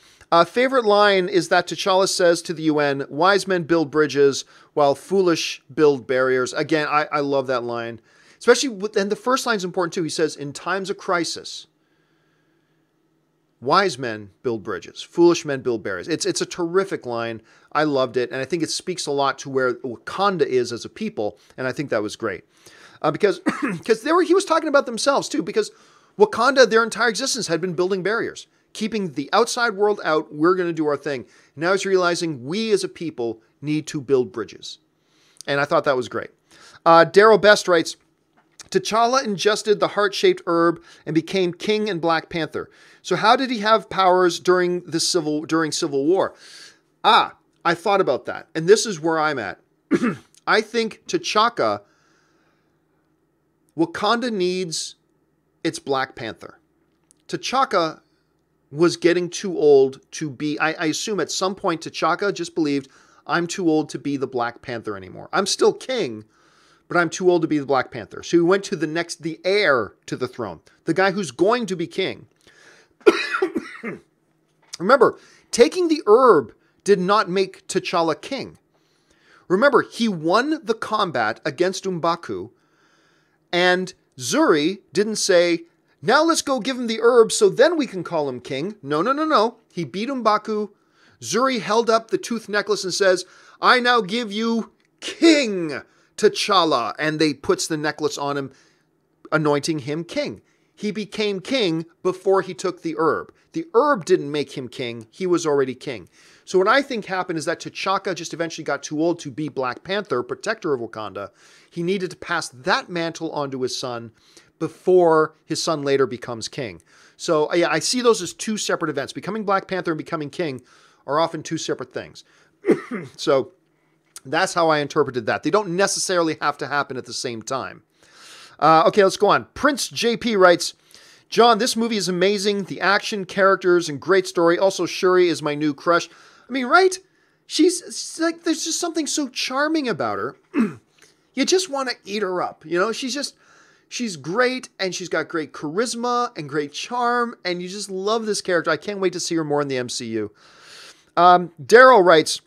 favorite line is that T'Challa says to the UN, wise men build bridges while foolish build barriers. Again, I love that line. Especially, and the first line's important too. He says, in times of crisis, wise men build bridges, foolish men build barriers. It's a terrific line. I loved it. And I think it speaks a lot to where Wakanda is as a people. And I think that was great. Because he was talking about themselves too. Because Wakanda, their entire existence had been building barriers. Keeping the outside world out, we're going to do our thing. Now he's realizing we as a people need to build bridges. And I thought that was great. Daryl Best writes, T'Challa ingested the heart-shaped herb and became king in Black Panther. So how did he have powers during Civil War? I thought about that. And this is where I'm at. I think T'Chaka, Wakanda needs its Black Panther. T'Chaka was getting too old to be, I assume at some point T'Chaka just believed, I'm too old to be the Black Panther anymore. I'm still king, but I'm too old to be the Black Panther. So he went to the heir to the throne, the guy who's going to be king. Remember, taking the herb did not make T'Challa king. Remember, he won the combat against M'Baku, and Zuri didn't say, now let's go give him the herb so then we can call him king. No. He beat M'Baku. Zuri held up the tooth necklace and says, I now give you King T'Challa. And they puts the necklace on him, anointing him king. He became king before he took the herb. The herb didn't make him king. He was already king. So what I think happened is that T'Chaka just eventually got too old to be Black Panther, protector of Wakanda. He needed to pass that mantle on to his son before his son later becomes king. So yeah, I see those as two separate events. Becoming Black Panther and becoming king are often two separate things. So that's how I interpreted that. They don't necessarily have to happen at the same time. Okay, let's go on. Prince JP writes, John, this movie is amazing. The action, characters, and great story. Also, Shuri is my new crush. I mean, right? She's like, there's just something so charming about her. You just want to eat her up. You know, she's great, and she's got great charisma and great charm, and you just love this character. I can't wait to see her more in the MCU. Daryl writes,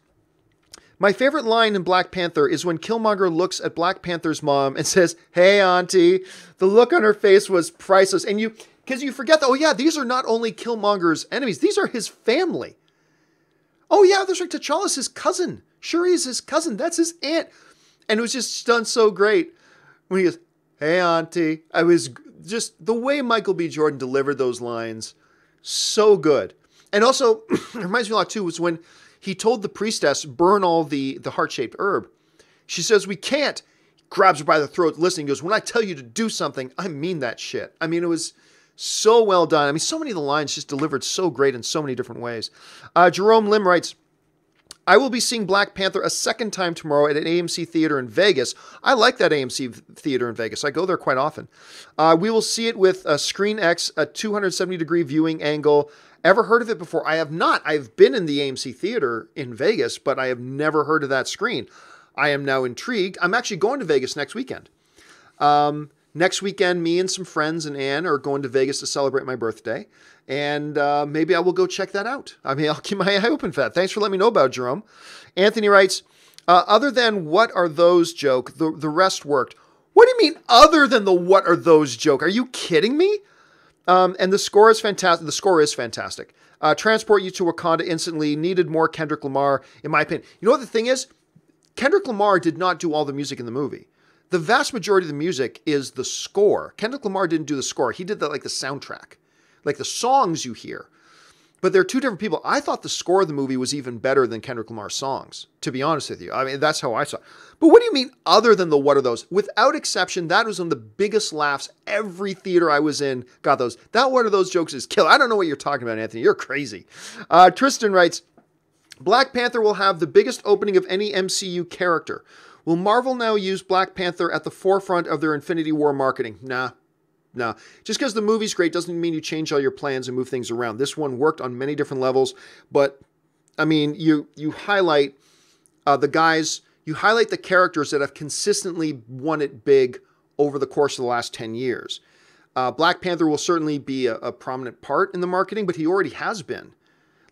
my favorite line in Black Panther is when Killmonger looks at Black Panther's mom and says, hey, auntie. The look on her face was priceless. And because you forget that, oh yeah, these are not only Killmonger's enemies, these are his family. Oh yeah, that's right, T'Challa's his cousin. Shuri is his cousin. That's his aunt. And it was just done so great when he goes, hey, auntie. I was just, the way Michael B. Jordan delivered those lines, so good. And also, it reminds me a lot too, was when he told the priestess, burn all the heart-shaped herb. She says, we can't. He grabs her by the throat, listening, goes, when I tell you to do something, I mean that shit. I mean, it was so well done. I mean, so many of the lines just delivered so great in so many different ways. Jerome Lim writes, I will be seeing Black Panther a second time tomorrow at an AMC theater in Vegas. I like that AMC theater in Vegas. I go there quite often. We will see it with a Screen X, a 270-degree viewing angle. Ever heard of it before? I have not. I've been in the AMC theater in Vegas, but I have never heard of that screen. I am now intrigued. I'm actually going to Vegas next weekend. Next weekend, me and some friends and Ann are going to Vegas to celebrate my birthday. And maybe I will go check that out. I mean, I'll keep my eye open for that. Thanks for letting me know about it, Jerome. Anthony writes, other than what are those joke, the rest worked. What do you mean other than the what are those joke? Are you kidding me? And the score is fantastic. The score is fantastic. Transport you to Wakanda instantly. Needed more Kendrick Lamar, in my opinion. You know what the thing is? Kendrick Lamar did not do all the music in the movie. The vast majority of the music is the score. Kendrick Lamar didn't do the score. He did like the soundtrack. Like the songs you hear. But they're two different people. I thought the score of the movie was even better than Kendrick Lamar's songs, to be honest with you. I mean, that's how I saw it. But what do you mean other than the what are those? Without exception, that was one of the biggest laughs. Every theater I was in got those. That what are those jokes is killer. I don't know what you're talking about, Anthony. You're crazy. Tristan writes, Black Panther will have the biggest opening of any MCU character. Will Marvel now use Black Panther at the forefront of their Infinity War marketing? Nah. Just because the movie's great doesn't mean you change all your plans and move things around. This one worked on many different levels, but I mean, you highlight you highlight the characters that have consistently won it big over the course of the last 10 years. Black Panther will certainly be a prominent part in the marketing, but he already has been.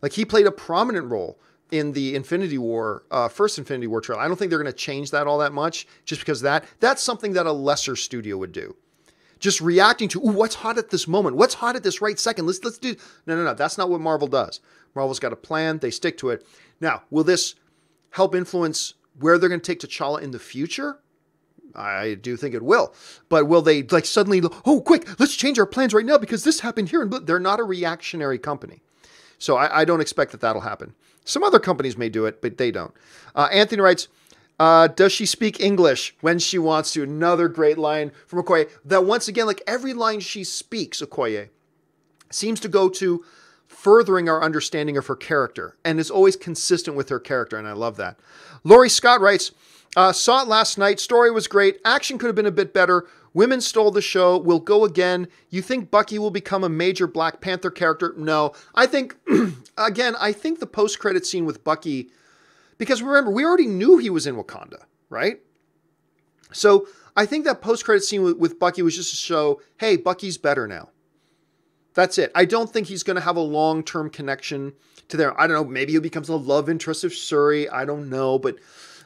Like, he played a prominent role in the Infinity War, first Infinity War trailer. I don't think they're going to change that all that much, just because that's something that a lesser studio would do. Just reacting to, ooh, what's hot at this moment? What's hot at this right second? Let's do... No. That's not what Marvel does. Marvel's got a plan. They stick to it. Now, will this help influence where they're going to take T'Challa in the future? I do think it will. But will they like suddenly, oh, quick, let's change our plans right now because this happened here. And they're not a reactionary company. So I don't expect that that'll happen. Some other companies may do it, but they don't. Anthony writes, does she speak English when she wants to? Another great line from Okoye. That once again, like every line she speaks, Okoye, seems to go to furthering our understanding of her character and is always consistent with her character. And I love that. Laurie Scott writes, saw it last night. Story was great. Action could have been a bit better. Women stole the show. Will go again. You think Bucky will become a major Black Panther character? No. I think, again, I think the post-credit scene with Bucky, because remember, we already knew he was in Wakanda, right? So I think that post-credit scene with Bucky was just to show, hey, Bucky's better now. That's it. I don't think he's going to have a long-term connection to there. I don't know. Maybe he becomes a love interest of Shuri. I don't know. But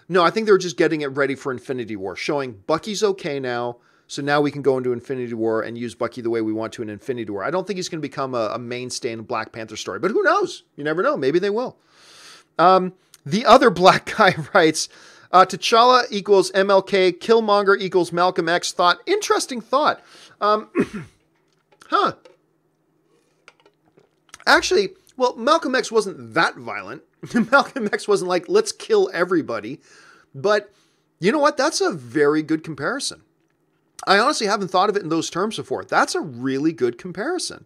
no, I think they were just getting it ready for Infinity War, showing Bucky's okay now. So now we can go into Infinity War and use Bucky the way we want to in Infinity War. I don't think he's going to become a mainstay in a Black Panther story, but who knows? You never know. Maybe they will. The other black guy writes, T'Challa equals MLK, Killmonger equals Malcolm X. Thought. Interesting thought. Actually, well, Malcolm X wasn't that violent. Malcolm X wasn't like, let's kill everybody. But you know what? That's a very good comparison. I honestly haven't thought of it in those terms before. That's a really good comparison.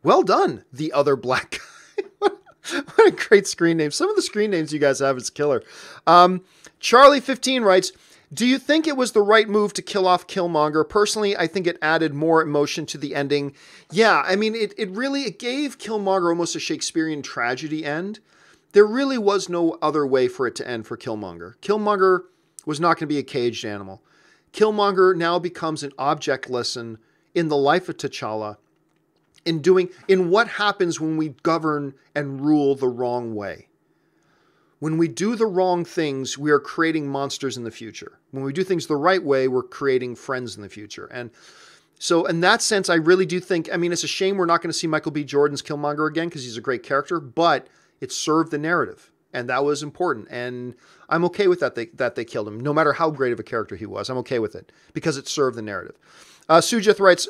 Well done, the other black guy. What a great screen name. Some of the screen names you guys have is killer. Charlie15 writes, do you think it was the right move to kill off Killmonger? Personally, I think it added more emotion to the ending. Yeah, I mean, it gave Killmonger almost a Shakespearean tragedy end. There really was no other way for it to end for Killmonger. Killmonger was not going to be a caged animal. Killmonger now becomes an object lesson in the life of T'Challa, in what happens when we govern and rule the wrong way. When we do the wrong things, we are creating monsters in the future. When we do things the right way, we're creating friends in the future. And so in that sense, I really do think, I mean, it's a shame we're not going to see Michael B. Jordan's Killmonger again because he's a great character, but it served the narrative. And that was important. And I'm okay with that they killed him. No matter how great of a character he was, I'm okay with it because it served the narrative. Sujith writes,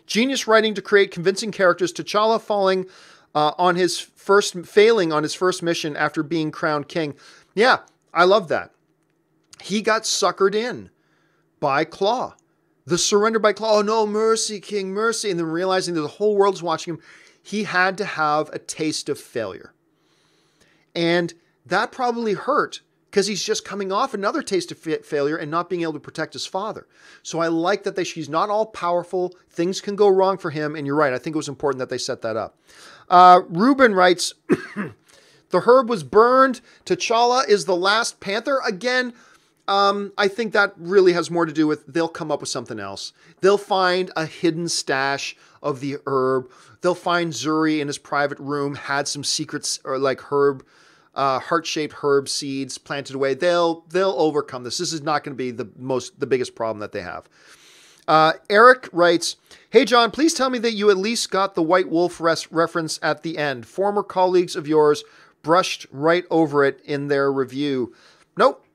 genius writing to create convincing characters. T'Challa failing on his first mission after being crowned king. Yeah, I love that. He got suckered in by Klaw. The surrender by Klaw. Oh no, mercy, king, mercy. And then realizing that the whole world's watching him. He had to have a taste of failure. And that probably hurt because he's just coming off another taste of failure and not being able to protect his father. So I like that she's not all powerful. Things can go wrong for him. And you're right. I think it was important that they set that up. Ruben writes, the herb was burned. T'Challa is the last Panther. Again, I think that really has more to do with they'll come up with something else. They'll find a hidden stash of the herb. They'll find Zuri in his private room had some secrets or like heart-shaped herb seeds planted away. They'll overcome this. This is not going to be the biggest problem that they have. Eric writes, hey John, please tell me that you at least got the White Wolf reference at the end. Former colleagues of yours brushed right over it in their review. Nope.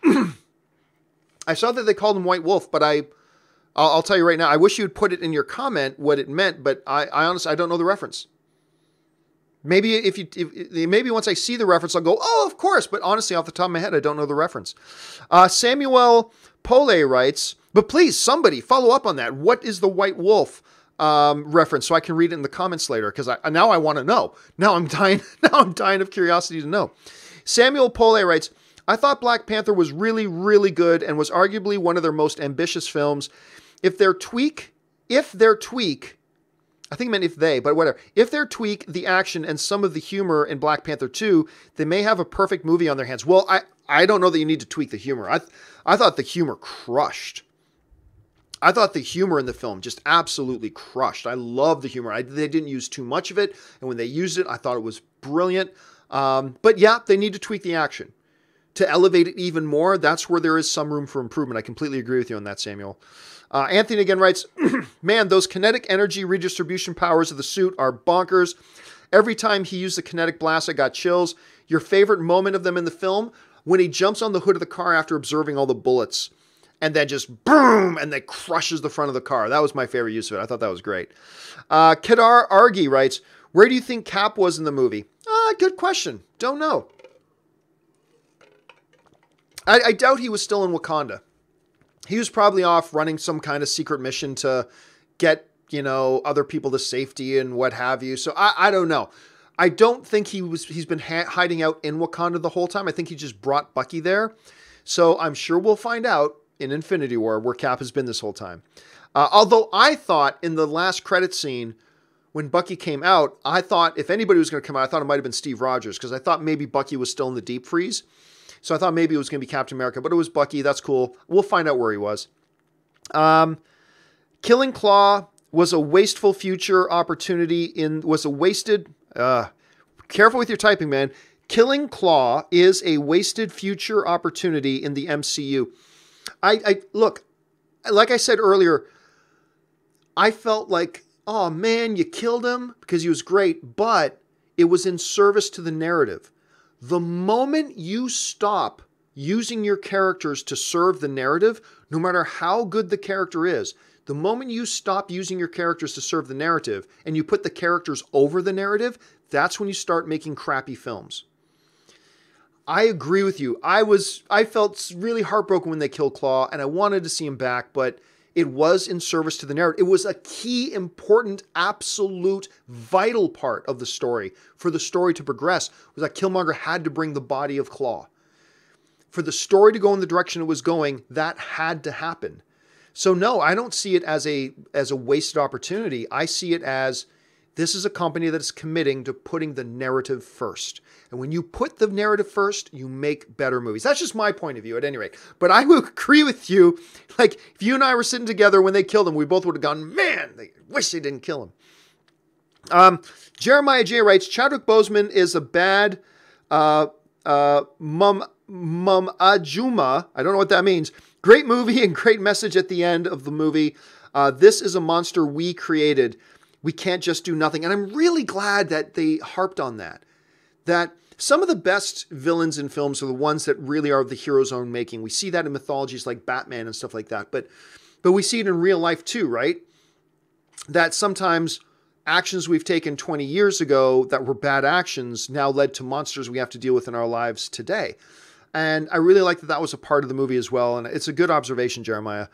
I saw that they called him White Wolf, but I'll tell you right now, I wish you'd put it in your comment what it meant, but I honestly, I don't know the reference. Maybe maybe once I see the reference, I'll go, oh, of course. But honestly, off the top of my head, I don't know the reference. Samuel Pole writes, but please, somebody follow up on that. What is the White Wolf reference so I can read it in the comments later? Because now I want to know. Now I'm dying of curiosity to know. Samuel Pole writes, I thought Black Panther was really, really good and was arguably one of their most ambitious films. If their tweak, I think it meant if they, but whatever. If they tweak the action and some of the humor in Black Panther 2, they may have a perfect movie on their hands. Well, I don't know that you need to tweak the humor. I thought the humor crushed. I thought the humor in the film just absolutely crushed. I love the humor. They didn't use too much of it. And when they used it, I thought it was brilliant. But yeah, they need to tweak the action to elevate it even more. That's where there is some room for improvement. I completely agree with you on that, Samuel. Anthony again writes, man, those kinetic energy redistribution powers of the suit are bonkers. Every time he used the kinetic blast, I got chills. Your favorite moment of them in the film? When he jumps on the hood of the car after observing all the bullets and then just boom, and then crushes the front of the car. That was my favorite use of it. I thought that was great. Kedar Argi writes, where do you think Cap was in the movie? Good question. Don't know. I doubt he was still in Wakanda. He was probably off running some kind of secret mission to get, other people to safety and what have you. So I don't know. I don't think he's been hiding out in Wakanda the whole time. I think he just brought Bucky there. So I'm sure we'll find out in Infinity War where Cap has been this whole time. Although I thought in the last credit scene, when Bucky came out, I thought if anybody was going to come out, I thought it might have been Steve Rogers, because I thought maybe Bucky was still in the deep freeze. So I thought maybe it was going to be Captain America, but it was Bucky. That's cool. We'll find out where he was. Killing Klaw was a wasteful future opportunity careful with your typing, man. Killing Klaw is a wasted future opportunity in the MCU. Look, like I said earlier, I felt like, oh man, you killed him because he was great, but it was in service to the narrative. The moment you stop using your characters to serve the narrative, no matter how good the character is, the moment you stop using your characters to serve the narrative and you put the characters over the narrative, that's when you start making crappy films. I agree with you. I felt really heartbroken when they killed Klaw, and I wanted to see him back, but it was in service to the narrative. It was a key, important, absolute, vital part of the story for the story to progress, was that Killmonger had to bring the body of Klaw. For the story to go in the direction it was going, that had to happen. So no, I don't see it as a wasted opportunity. I see it as this is a company that is committing to putting the narrative first. And when you put the narrative first, you make better movies. That's just my point of view at any rate. But I would agree with you. Like, if you and I were sitting together when they killed him, we both would have gone, man, they wish they didn't kill him. Jeremiah J. writes, Chadwick Boseman is a bad mum ajuma. I don't know what that means. Great movie and great message at the end of the movie. This is a monster we created. We can't just do nothing. And I'm really glad that they harped on that. That some of the best villains in films are the ones that really are the hero's own making. We see that in mythologies like Batman and stuff like that. But we see it in real life too, right? That sometimes actions we've taken 20 years ago that were bad actions now led to monsters we have to deal with in our lives today. And I really like that that was a part of the movie as well. And it's a good observation, Jeremiah.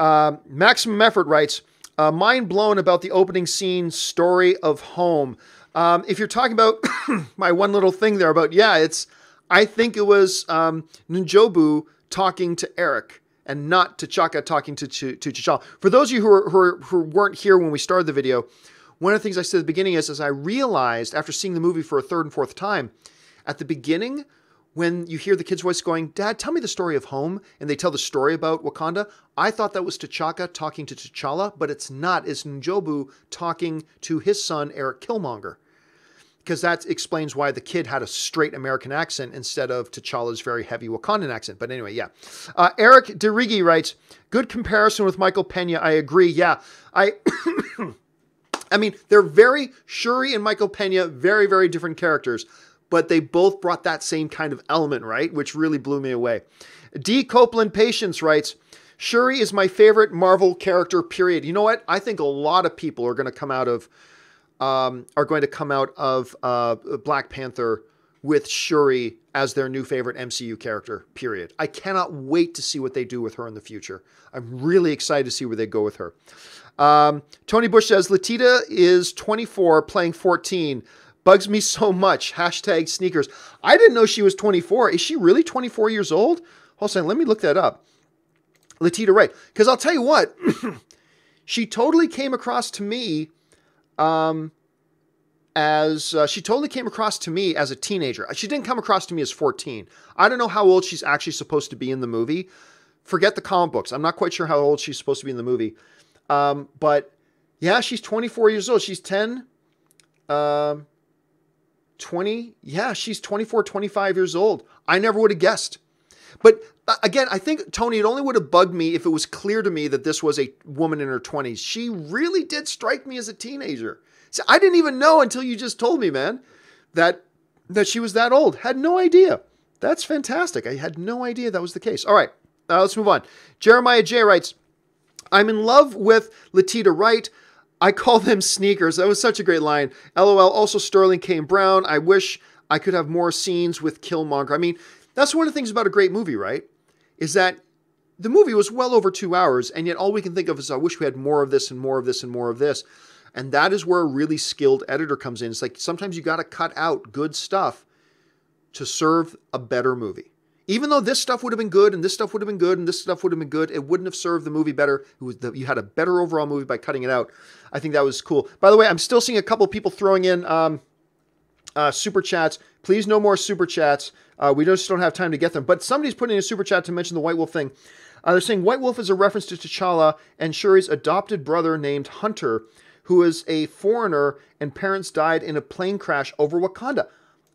Maximum Effort writes, mind blown about the opening scene story of home. If you're talking about my one little thing there about, I think it was Njobu talking to Eric and not T'Chaka talking to T'Challa. For those of you who weren't here when we started the video, one of the things I said at the beginning is I realized after seeing the movie for a third and fourth time, at the beginning, when you hear the kid's voice going, Dad, tell me the story of home, and they tell the story about Wakanda, I thought that was T'Chaka talking to T'Challa, but it's not. It's Njobu talking to his son, Eric Killmonger. Because that explains why the kid had a straight American accent instead of T'Challa's very heavy Wakandan accent. But anyway, yeah. Eric DeRigi writes, good comparison with Michael Pena. I agree. Yeah. I mean, Shuri and Michael Pena, very, very different characters. But they both brought that same kind of element, right? Which really blew me away. D. Copeland Patience writes, Shuri is my favorite Marvel character, period. You know what? I think a lot of people are going to come out of Black Panther with Shuri as their new favorite MCU character, period. I cannot wait to see what they do with her in the future. I'm really excited to see where they go with her. Tony Bush says, Latita is 24 playing 14. Bugs me so much. Hashtag sneakers. I didn't know she was 24. Is she really 24 years old? Hold on a second. Let me look that up. Latita Wright. Because I'll tell you what. She totally came across to me as a teenager. She didn't come across to me as 14. I don't know how old she's actually supposed to be in the movie. Forget the comic books. I'm not quite sure how old she's supposed to be in the movie. But yeah, she's 24 years old. She's 10, 20. Yeah, she's 24, 25 years old. I never would have guessed. But again, I think, Tony, it only would have bugged me if it was clear to me that this was a woman in her 20s. She really did strike me as a teenager. See, I didn't even know until you just told me, man, that she was that old. Had no idea. That's fantastic. I had no idea that was the case. All right, let's move on. Jeremiah J. writes, I'm in love with Latita Wright. I call them sneakers. That was such a great line. LOL. Also Sterling K. Brown. I wish I could have more scenes with Killmonger. I mean, that's one of the things about a great movie, right? Is that the movie was well over 2 hours, and yet all we can think of is, I wish we had more of this and more of this and more of this. And that is where a really skilled editor comes in. It's like sometimes you got to cut out good stuff to serve a better movie. Even though this stuff would have been good, and this stuff would have been good, and this stuff would have been good, it wouldn't have served the movie better. You had a better overall movie by cutting it out. I think that was cool. By the way, I'm still seeing a couple people throwing in super chats. Please, no more super chats. We just don't have time to get them. But somebody's putting in a super chat to mention the White Wolf thing. They're saying White Wolf is a reference to T'Challa and Shuri's adopted brother named Hunter, who is a foreigner and parents died in a plane crash over Wakanda.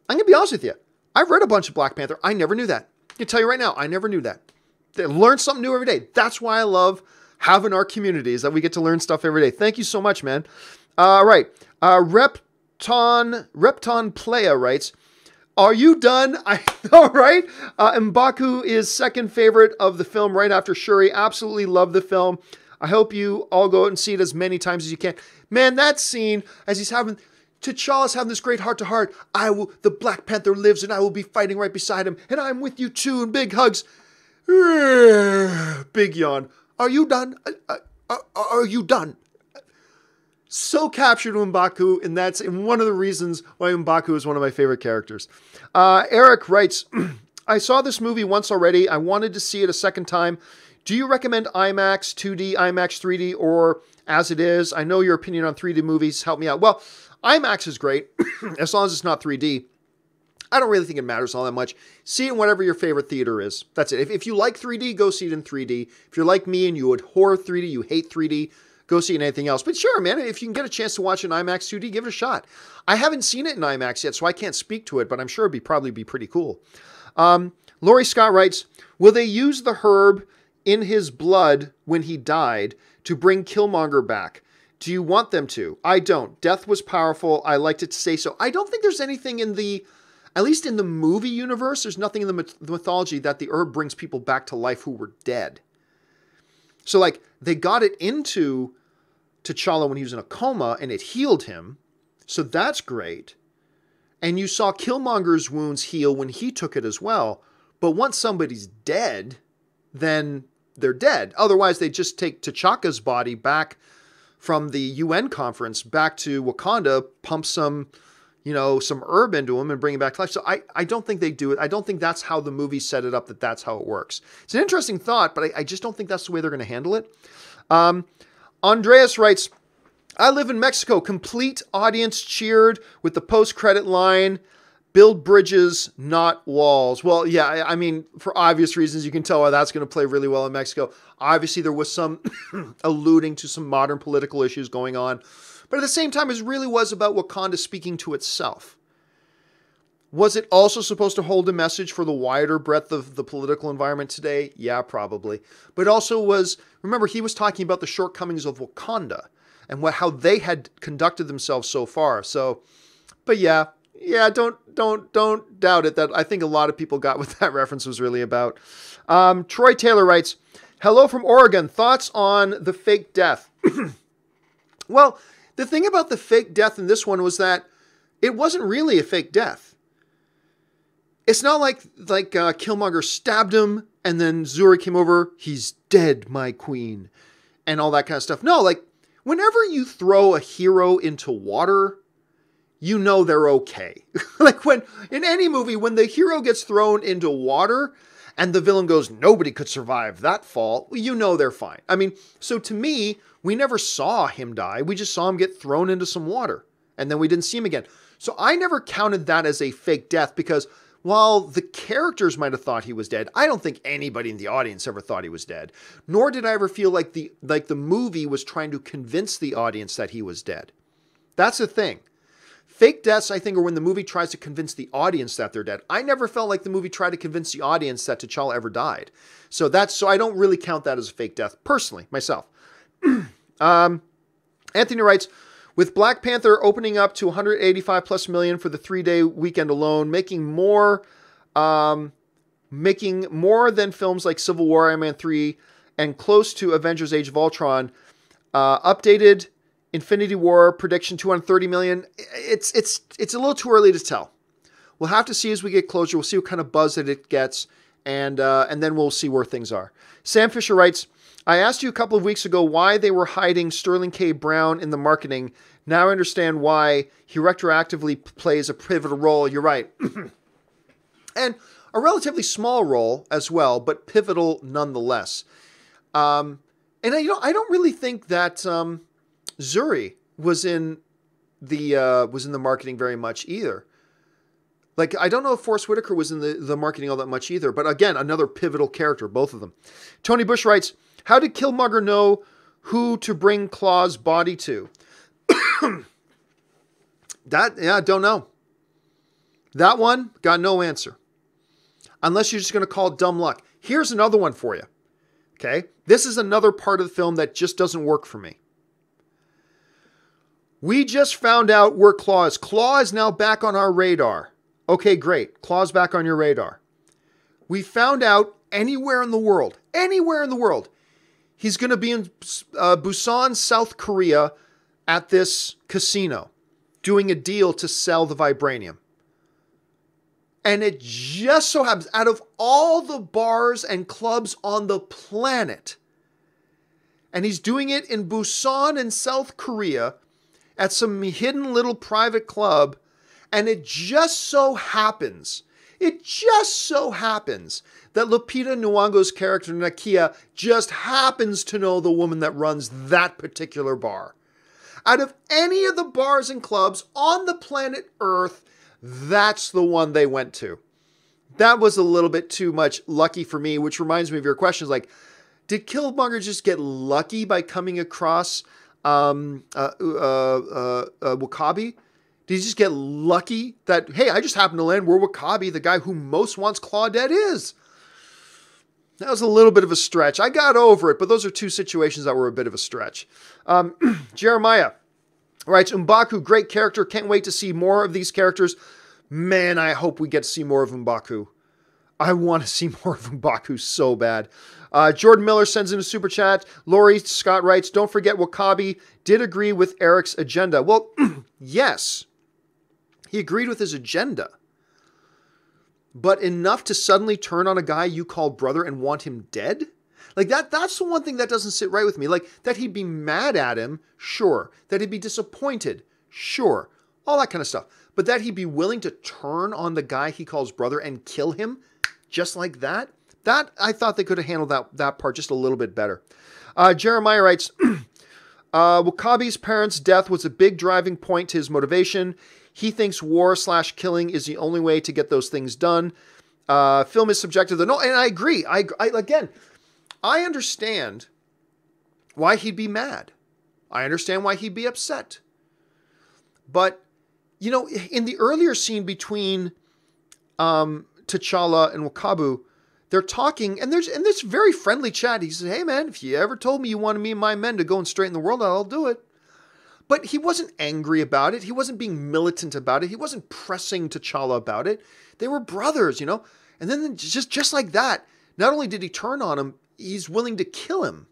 I'm going to be honest with you. I've read a bunch of Black Panther. I never knew that. I can tell you right now, I never knew that. They learn something new every day. That's why I love having our community, is that we get to learn stuff every day. Thank you so much, man. All right. Repton Playa writes, are you done? I know, right? M'Baku is second favorite of the film right after Shuri. Absolutely love the film. I hope you all go out and see it as many times as you can. Man, that scene, as T'Challa's having this great heart-to-heart. The Black Panther lives and I will be fighting right beside him. And I'm with you too, and big hugs. Big yawn. Are you done? Are you done? So captured M'Baku, and that's one of the reasons why M'Baku is one of my favorite characters. Eric writes, I saw this movie once already. I wanted to see it a second time. Do you recommend IMAX 2D, IMAX 3D, or as it is? I know your opinion on 3D movies. Help me out. Well, IMAX is great, as long as it's not 3D. I don't really think it matters all that much. See it in whatever your favorite theater is. That's it. If you like 3D, go see it in 3D. If you're like me and you abhor 3D, you hate 3D, go see it in anything else. But sure, man, if you can get a chance to watch it in IMAX 2D, give it a shot. I haven't seen it in IMAX yet, so I can't speak to it, but I'm sure it'd probably be pretty cool. Laurie Scott writes, will they use the herb in his blood when he died to bring Killmonger back? Do you want them to? I don't. Death was powerful. I liked it to say so. I don't think there's anything at least in the movie universe, there's nothing in the mythology that the herb brings people back to life who were dead. So, like, they got it into T'Challa when he was in a coma, and it healed him. So that's great. And you saw Killmonger's wounds heal when he took it as well. But once somebody's dead, then they're dead. Otherwise, they just take T'Chaka's body back from the UN conference back to Wakanda, pump some herb into him and bring him back to life. So I don't think they do it. I don't think that's how the movie set it up, that's how it works. It's an interesting thought, but I just don't think that's the way they're going to handle it. Andreas writes, I live in Mexico. Complete audience cheered with the post-credit line, build bridges, not walls. Well, yeah, I mean, for obvious reasons, you can tell why that's going to play really well in Mexico. Obviously, there was some alluding to some modern political issues going on. But at the same time, it really was about Wakanda speaking to itself. Was it also supposed to hold a message for the wider breadth of the political environment today? Yeah, probably. But it also was, remember, he was talking about the shortcomings of Wakanda and how they had conducted themselves so far. So, but yeah, don't doubt it that I think a lot of people got what that reference was really about. Troy Taylor writes, hello from Oregon. Thoughts on the fake death? Well, the thing about the fake death in this one was that it wasn't really a fake death. It's not like Killmonger stabbed him and then Zuri came over, he's dead, my queen, and all that kind of stuff. No, like, whenever you throw a hero into water, you know they're okay. Like when, in any movie, when the hero gets thrown into water and the villain goes, nobody could survive that fall, you know they're fine. I mean, so to me, we never saw him die. We just saw him get thrown into some water. And then we didn't see him again. So I never counted that as a fake death because while the characters might have thought he was dead, I don't think anybody in the audience ever thought he was dead. Nor did I ever feel like the movie was trying to convince the audience that he was dead. That's the thing. Fake deaths, I think, are when the movie tries to convince the audience that they're dead. I never felt like the movie tried to convince the audience that T'Challa ever died. So I don't really count that as a fake death, personally, myself. Anthony writes, with Black Panther opening up to 185 plus million for the 3-day weekend alone, making more than films like Civil War, Iron Man 3, and close to Avengers Age of Ultron, updated Infinity War prediction 230 million. It's a little too early to tell. We'll have to see as we get closer. We'll see what kind of buzz that it gets, and then we'll see where things are. Sam Fisher writes, I asked you a couple of weeks ago why they were hiding Sterling K. Brown in the marketing. Now I understand why he retroactively plays a pivotal role. You're right. And a relatively small role as well, but pivotal nonetheless. And I don't really think that Zuri was in the marketing very much either. Like, I don't know if Forrest Whitaker was in the marketing all that much either. But again, another pivotal character, both of them. Tony Bush writes, how did Killmonger know who to bring Klaw's body to? I don't know. That one, got no answer. Unless you're just going to call it dumb luck. Here's another one for you. Okay? This is another part of the film that just doesn't work for me. We just found out where Klaw is. Klaw is now back on our radar. Okay, great. Klaw's back on your radar. We found out anywhere in the world, he's going to be in Busan, South Korea at this casino doing a deal to sell the vibranium. And it just so happens, out of all the bars and clubs on the planet, and he's doing it in Busan in South Korea at some hidden little private club, and it just so happens that Lupita Nyong'o's character, Nakia, just happens to know the woman that runs that particular bar. Out of any of the bars and clubs on the planet Earth, that's the one they went to. That was a little bit too much lucky for me, which reminds me of your questions. Like, did Killmonger just get lucky by coming across Wakabi? Did he just get lucky that, hey, I just happened to land where Wakabi, the guy who most wants Klaw dead, is? That was a little bit of a stretch. I got over it, but those are two situations that were a bit of a stretch. Jeremiah writes, M'Baku, great character. Can't wait to see more of these characters. Man, I hope we get to see more of M'Baku. I want to see more of M'Baku so bad. Jordan Miller sends in a super chat. Laurie Scott writes, don't forget Wakabi did agree with Eric's agenda. Well, yes, he agreed with his agenda. But enough to suddenly turn on a guy you call brother and want him dead? Like that's the one thing that doesn't sit right with me. Like that he'd be mad at him, sure. That he'd be disappointed, sure. All that kind of stuff. But that he'd be willing to turn on the guy he calls brother and kill him just like that? That, I thought they could have handled that part just a little bit better. Jeremiah writes, Wakabi's parents' death was a big driving point to his motivation. He thinks war/killing is the only way to get those things done. Film is subjective. No, and I agree. I understand why he'd be mad. I understand why he'd be upset. But, you know, in the earlier scene between T'Challa and Wakabu, they're talking, and there's this very friendly chat. He says, hey, man, if you ever told me you wanted me and my men to go and straighten the world out, I'll do it. But he wasn't angry about it. He wasn't being militant about it. He wasn't pressing T'Challa about it. They were brothers, you know. And then just like that, not only did he turn on him, he's willing to kill him.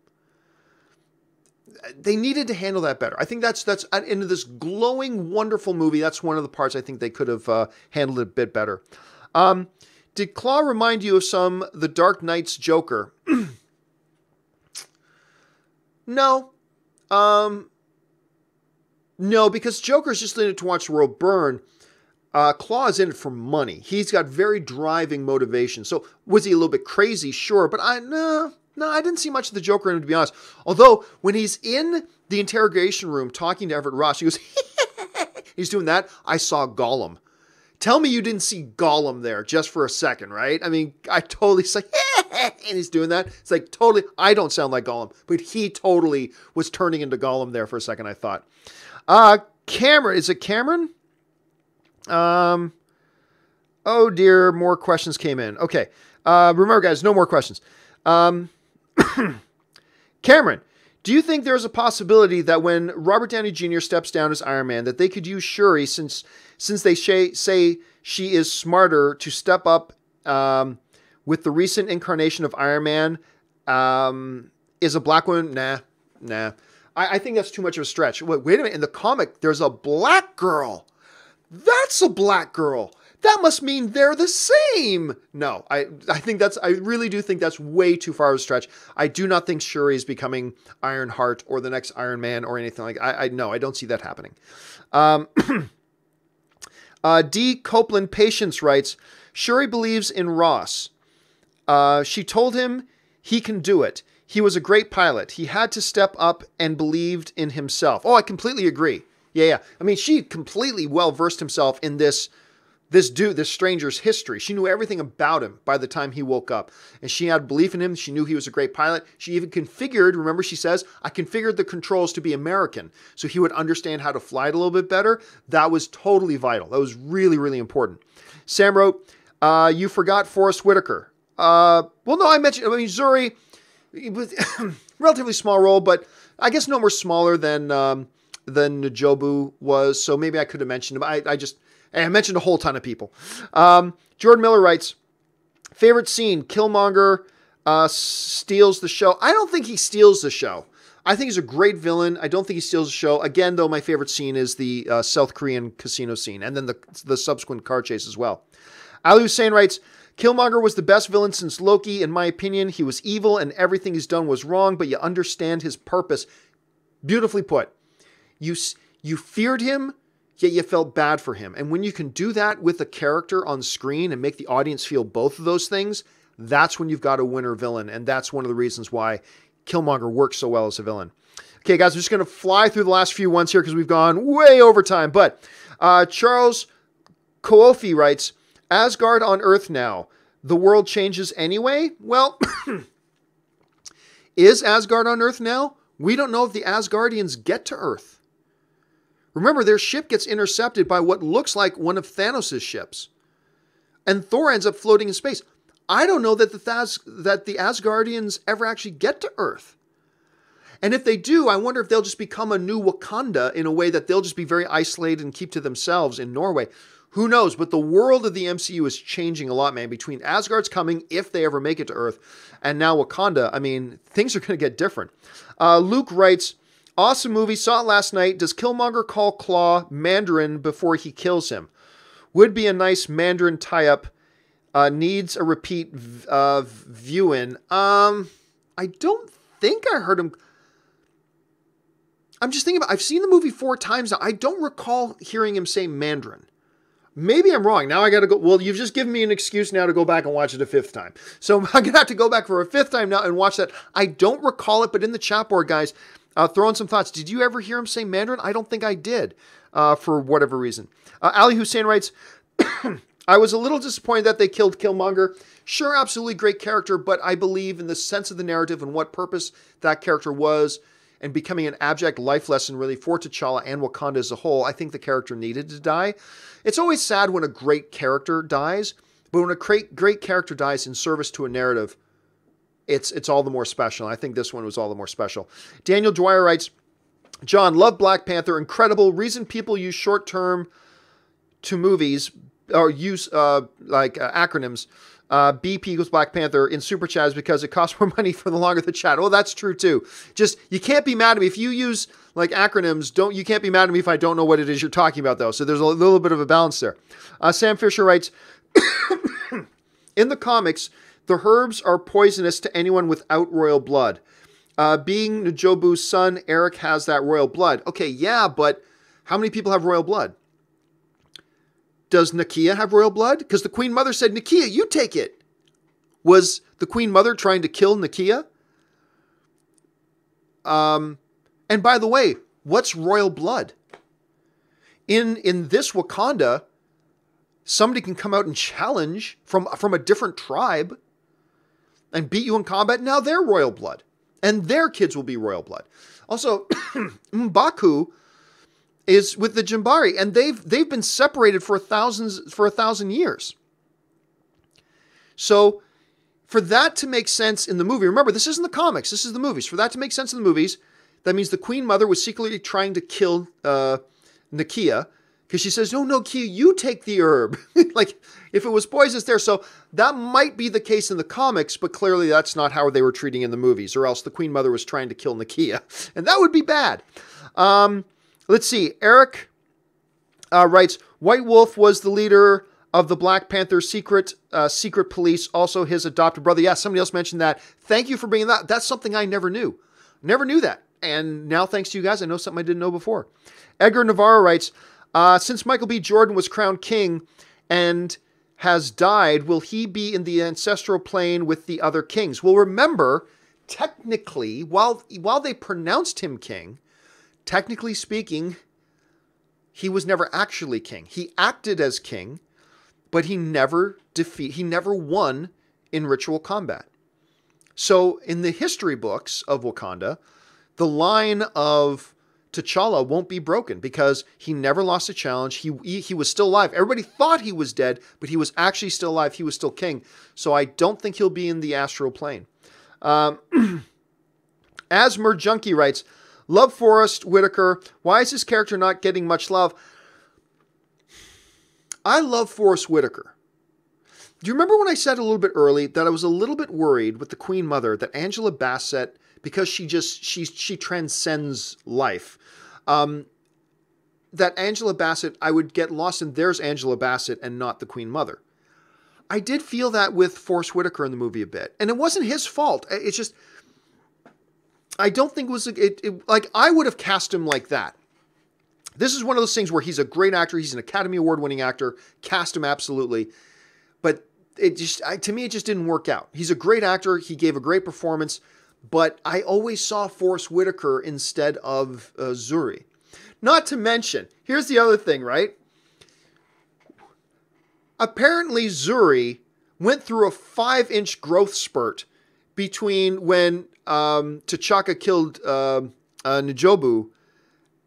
They needed to handle that better. I think that's into this glowing, wonderful movie. That's one of the parts I think they could have handled it a bit better. Did Klaw remind you of The Dark Knight's Joker? No. No, because Joker's just in it to watch the world burn. Klaw is in it for money. He's got very driving motivation. So was he a little bit crazy? Sure, but no, I didn't see much of the Joker in him, to be honest. Although when he's in the interrogation room talking to Everett Ross, he goes, he's doing that. I saw Gollum. Tell me you didn't see Gollum there just for a second, right? I mean, I totally say, and he's doing that. It's like totally, I don't sound like Gollum, but he totally was turning into Gollum there for a second, I thought. Cameron, is it Cameron? Oh dear, more questions came in. Okay. Remember guys, no more questions. Cameron, do you think there's a possibility that when Robert Downey Jr. steps down as Iron Man, that they could use Shuri since they say she is smarter to step up with the recent incarnation of Iron Man? Is a black woman? Nah. I think that's too much of a stretch. Wait a minute. In the comic, there's a black girl. That's a black girl. That must mean they're the same. No, I really do think that's way too far of a stretch. I do not think Shuri is becoming Ironheart or the next Iron Man or anything like that. No, I don't see that happening. D. Copeland Patience writes, Shuri believes in Ross. She told him he can do it. He was a great pilot. He had to step up and believed in himself. Oh, I completely agree. Yeah. I mean, she completely well-versed himself in this stranger's history. She knew everything about him by the time he woke up. And she had belief in him. She knew he was a great pilot. She even configured, remember she says, I configured the controls to be American. So he would understand how to fly it a little bit better. That was totally vital. That was really, really important. Sam wrote, you forgot Forrest Whitaker. Well, no, I mentioned Zuri, it was relatively small role, but I guess no more smaller than Njobu was. So maybe I could have mentioned him. I mentioned a whole ton of people. Jordan Miller writes, favorite scene, Killmonger steals the show. I don't think he steals the show. I think he's a great villain. I don't think he steals the show. Again, though, my favorite scene is the South Korean casino scene and then the subsequent car chase as well. Ali Hussein writes, Killmonger was the best villain since Loki. In my opinion, he was evil and everything he's done was wrong, but you understand his purpose. Beautifully put. You feared him, yet you felt bad for him. And when you can do that with a character on screen and make the audience feel both of those things, that's when you've got a winner villain. And that's one of the reasons why Killmonger works so well as a villain. Okay, guys, I'm just going to fly through the last few ones here because we've gone way over time. But Charles Koofi writes, Asgard on Earth now. The world changes anyway? Well, is Asgard on Earth now? We don't know if the Asgardians get to Earth. Remember, their ship gets intercepted by what looks like one of Thanos' ships. And Thor ends up floating in space. I don't know that the Asgardians ever actually get to Earth. And if they do, I wonder if they'll just become a new Wakanda in a way that they'll just be very isolated and keep to themselves in Norway. Who knows? But the world of the MCU is changing a lot, man. Between Asgard's coming, if they ever make it to Earth, and now Wakanda, I mean, things are going to get different. Luke writes, awesome movie, saw it last night. Does Killmonger call Klaw Mandarin before he kills him? Would be a nice Mandarin tie-up. Needs a repeat view-in. I don't think I heard him. I'm just thinking about, I've seen the movie 4 times now. I don't recall hearing him say Mandarin. Maybe I'm wrong. Now I got to go. Well, you've just given me an excuse now to go back and watch it a 5th time. So I'm going to have to go back for a 5th time now and watch that. I don't recall it, but in the chat board, guys, throw in some thoughts. Did you ever hear him say Mandarin? I don't think I did, for whatever reason. Ali Hussein writes, I was a little disappointed that they killed Killmonger. Sure, absolutely great character, but I believe in the sense of the narrative and what purpose that character was and becoming an abject life lesson really for T'Challa and Wakanda as a whole. I think the character needed to die. It's always sad when a great character dies, but when a great character dies in service to a narrative, it's all the more special. I think this one was all the more special. Daniel Dwyer writes, John, love Black Panther. Incredible. Reason people use short-term to movies or use acronyms. BP equals Black Panther in Super Chat is because it costs more money for the longer the chat. Oh, that's true too. Just, you can't be mad at me. If you use like acronyms, you can't be mad at me if I don't know what it is you're talking about though. So there's a little bit of a balance there. Sam Fisher writes, in the comics, the herbs are poisonous to anyone without royal blood. Being Njobu's son, Eric has that royal blood. Okay, yeah, but How many people have royal blood? Does Nakia have royal blood? Because the Queen Mother said, Nakia, you take it. Was the Queen Mother trying to kill Nakia? And by the way, what's royal blood? In this Wakanda, somebody can come out and challenge from a different tribe and beat you in combat. Now they're royal blood. And their kids will be royal blood. Also, M'Baku is with the Jambari, and they've been separated for 1,000 years. So, for that to make sense in the movie, remember, this isn't the comics, this is the movies. For that to make sense in the movies, that means the Queen Mother was secretly trying to kill Nakia, because she says, no, Nakia, you take the herb. Like, if it was poisonous there. So, that might be the case in the comics, but clearly that's not how they were treating in the movies, or else the Queen Mother was trying to kill Nakia. And that would be bad. Let's see. Eric writes, White Wolf was the leader of the Black Panther secret police, also his adopted brother. Yeah, somebody else mentioned that. Thank you for bringing that. That's something I never knew. Never knew that. And now, thanks to you guys, I know something I didn't know before. Edgar Navarro writes, since Michael B. Jordan was crowned king and has died, will he be in the ancestral plane with the other kings? Well, remember, technically, while they pronounced him king, technically speaking, he was never actually king. He acted as king, but he never won in ritual combat. So in the history books of Wakanda, the line of T'Challa won't be broken because he never lost a challenge. He was still alive. Everybody thought he was dead, but he was actually still alive. He was still king. So I don't think he'll be in the astral plane. Asmer Junkie writes, love Forrest Whitaker. Why is his character not getting much love? I love Forrest Whitaker. Do you remember when I said a little bit early that I was a little bit worried with the Queen Mother that Angela Bassett, because she transcends life, that Angela Bassett, I would get lost in there's Angela Bassett and not the Queen Mother. I did feel that with Forrest Whitaker in the movie a bit. And it wasn't his fault. It's just, I don't think it was, like, I would have cast him like that. This is one of those things where he's a great actor. He's an Academy Award winning actor. Cast him absolutely. But it just, to me, it just didn't work out. He's a great actor. He gave a great performance. But I always saw Forrest Whitaker instead of Zuri. Not to mention, here's the other thing, right? Apparently Zuri went through a 5-inch growth spurt between when T'Chaka killed N'Jobu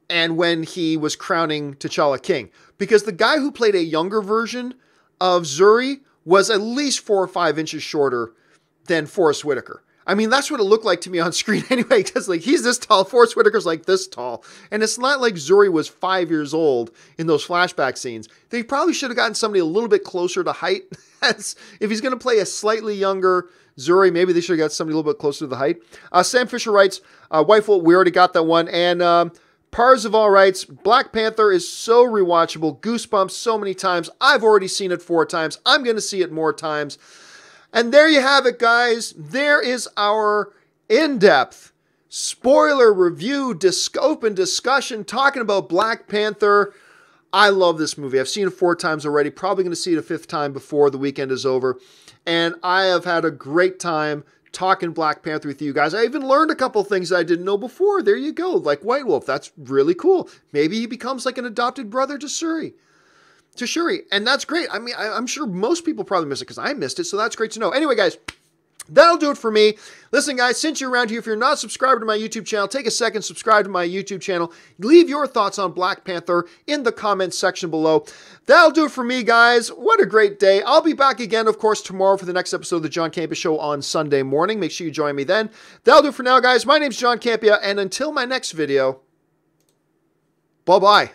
and when he was crowning T'Challa king. Because the guy who played a younger version of Zuri was at least 4 or 5 inches shorter than Forrest Whitaker. I mean, that's what it looked like to me on screen anyway, because like he's this tall, Forrest Whitaker's like this tall. And it's not like Zuri was 5 years old in those flashback scenes. They probably should have gotten somebody a little bit closer to height. If he's going to play a slightly younger Zuri, maybe they should have got somebody a little bit closer to the height. Sam Fisher writes, Wifeful, we already got that one. And Parzival writes, Black Panther is so rewatchable. Goosebumps so many times. I've already seen it 4 times. I'm going to see it more times. And there you have it, guys. There is our in-depth spoiler review, open discussion, talking about Black Panther. I love this movie. I've seen it 4 times already. Probably going to see it a 5th time before the weekend is over. And I have had a great time talking Black Panther with you guys. I even learned a couple things that I didn't know before. There you go. Like White Wolf. That's really cool. Maybe he becomes like an adopted brother to Shuri. And that's great. I mean, I'm sure most people probably missed it because I missed it. So that's great to know. Anyway, guys, that'll do it for me. Listen, guys, since you're around here, if you're not subscribed to my YouTube channel, take a second, subscribe to my YouTube channel. Leave your thoughts on Black Panther in the comments section below. That'll do it for me, guys. What a great day. I'll be back again, of course, tomorrow for the next episode of the John Campea Show on Sunday morning. Make sure you join me then. That'll do it for now, guys. My name's John Campea, and until my next video, bye-bye.